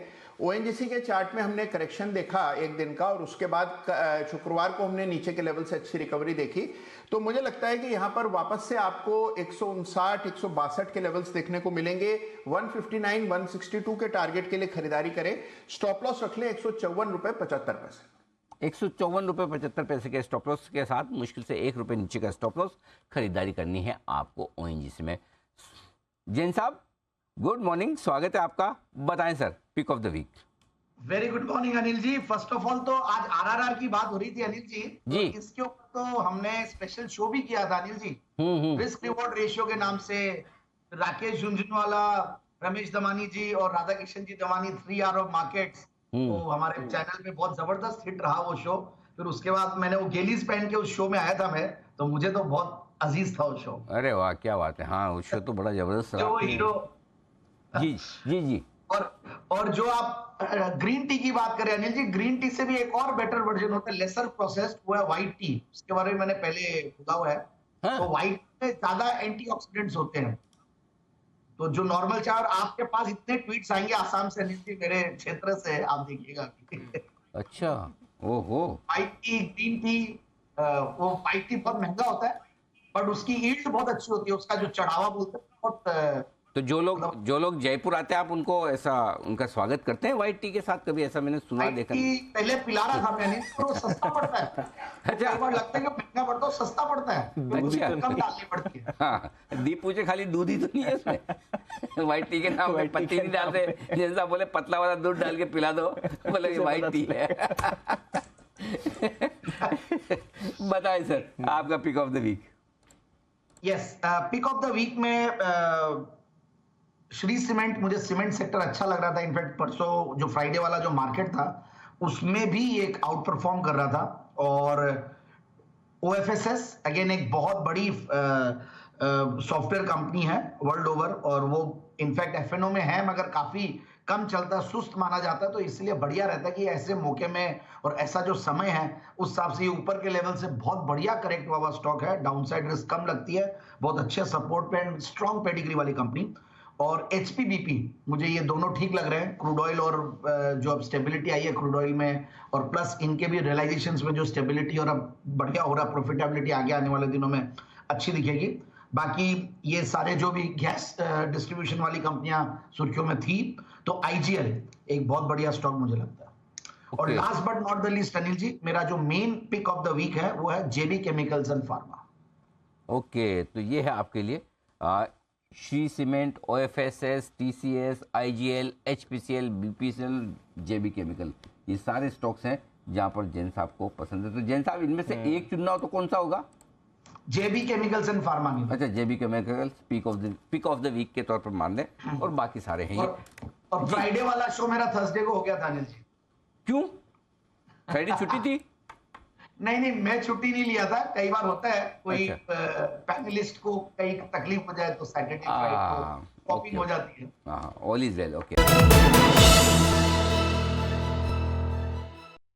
ONGC के चार्ट में हमने करेक्शन देखा एक दिन का, और उसके बाद शुक्रवार को हमने नीचे के लेवल से अच्छी रिकवरी देखी। तो मुझे लगता है कि यहाँ पर वापस से आपको 159, 162 के लेवल्स देखने को मिलेंगे। 159, 162 के टारगेट के लिए खरीदारी करें। स्टॉप लॉस रख ले 154 रुपए 75 पैसे। 154 रुपए 75 पैसे के स्टॉप लॉस के साथ मुश्किल से 1 रुपए नीचे का स्टॉप लॉस खरीदारी करनी है आपको ONGC में। जैन साहब गुड मॉर्निंग, स्वागत है आपका। बताएं sir, pick of the week. Very good morning Anil ji. First of all तो आज RRR की बात हो रही थी अनिल जी, तो इसके ऊपर तो हमने स्पेशल शो भी किया था Anil ji, risk reward ratio के नाम से। राकेश झुंझुनवाला, रमेश दमानी जी और Radha Kishan ji Damani, 3R of markets, तो हमारे चैनल पे बहुत जबरदस्त हिट रहा वो शो। फिर उसके बाद मैंने वो गेलीज पहन के उस शो में आया था मैं, तो मुझे तो बहुत अजीज था वो शो। अरे वाह, क्या बात है। हाँ, वो शो तो बड़ा जबरदस्त रहा। जो हीरो जी और जो आप ग्रीन टी की बात करें अनिल जी, ग्रीन टी से भी एक और बेटर वर्जन होता है, लेसर प्रोसेस्ड, वो है व्हाइट टी। उसके बारे में मैंने पहले बोला हुआ है। तो व्हाइट में ज्यादा एंटीऑक्सीडेंट्स होते हैं, तो जो नॉर्मल चाय, और आपके पास इतने ट्वीट्स आएंगे आसाम से अनिल जी, मेरे क्षेत्र से, आप देखिएगा। अच्छा, ओहो। व्हाइट टी, ग्रीन टी, वो व्हाइट टी बहुत महंगा होता है बट उसकी ईल्ड बहुत अच्छी होती है, उसका जो चढ़ावा बोलते हैं बहुत। तो जो लोग जयपुर आते हैं, आप उनको ऐसा उनका स्वागत करते हैं व्हाइट टी के साथ? कभी ऐसा मैंने सुना, देखा। पहले पिला रहा था मैंने, तो सस्ता पड़ता है। अच्छा, एक बार लगता है कि महंगा पड़ता है, सस्ता पड़ता है, अच्छा, कम डालनी पड़ती है। हाँ, दीप पूछे खाली दूध ही तो नहीं है उसमें? व्हाइट टी के नाम पे पत्ती नहीं डालते, जैसा बोले पतला वाला दूध डाल के पिला दो, बोले ये व्हाइट टी है। बताएं सर, आपका pick of the week. Yes, pick of the week में श्री सीमेंट, मुझे सीमेंट सेक्टर अच्छा लग रहा था। इनफैक्ट परसों जो फ्राइडे वाला जो मार्केट था उसमें भी एक आउट परफॉर्म कर रहा था। और OFSS अगेन एक बहुत बड़ी सॉफ्टवेयर कंपनी है वर्ल्ड ओवर, और वो इनफैक्ट FNO में है मगर काफी कम चलता, सुस्त माना जाता है, तो इसलिए बढ़िया रहता है कि ऐसे मौके में और ऐसा जो समय है उस हिसाब से ऊपर के लेवल से बहुत बढ़िया करेक्ट हुआ स्टॉक है। डाउनसाइड रिस्क कम लगती है, बहुत अच्छे सपोर्ट पे एंड स्ट्रॉन्ग पेडिग्री वाली कंपनी। और HPBP, मुझे ये दोनों ठीक लग रहे हैं। क्रूड ऑयल और जो अब स्टेबिलिटी आई है क्रूड ऑयल में, और प्लस इनके भी रियलाइजेशंस में जो स्टेबिलिटी और अब बढ़िया हो रहा, प्रॉफिटेबिलिटी आगे आने वाले दिनों में अच्छी दिखेगी। बाकी ये सारे जो भी गैस डिस्ट्रीब्यूशन वाली कंपनियां सुर्खियों में थी, तो IGL एक बहुत बढ़िया स्टॉक मुझे लगता है। और last but not the least Anil ji, मेरा जो main pick of the week है वो है JB chemicals and pharma. Okay, तो ये है आपके लिए Shree Cement, OFSS, TCS, IGL, HPCL, BPCL, JB chemical, ये सारे स्टॉक्स हैं जहां पर जैन साहब को पसंद है। तो जैन साहब, इनमें से एक चुनना हो तो कौन सा होगा? JB chemicals and pharma. नहीं, अच्छा, JB chemicals pick of the week के तौर पर मान लें, और बाकी सारे हैं। और फ्राइडे वाला शो मेरा थर्सडे को हो गया था अनिल जी। क्यों? फ्राइडे छुट्टी थी? नहीं, मैं छुट्टी नहीं लिया था। कई बार होता है कोई पैनलिस्ट को कहीं तकलीफ हो जाए तो सैटरडे फ्राइडे को शॉपिंग हो जाती है। All is well, okay.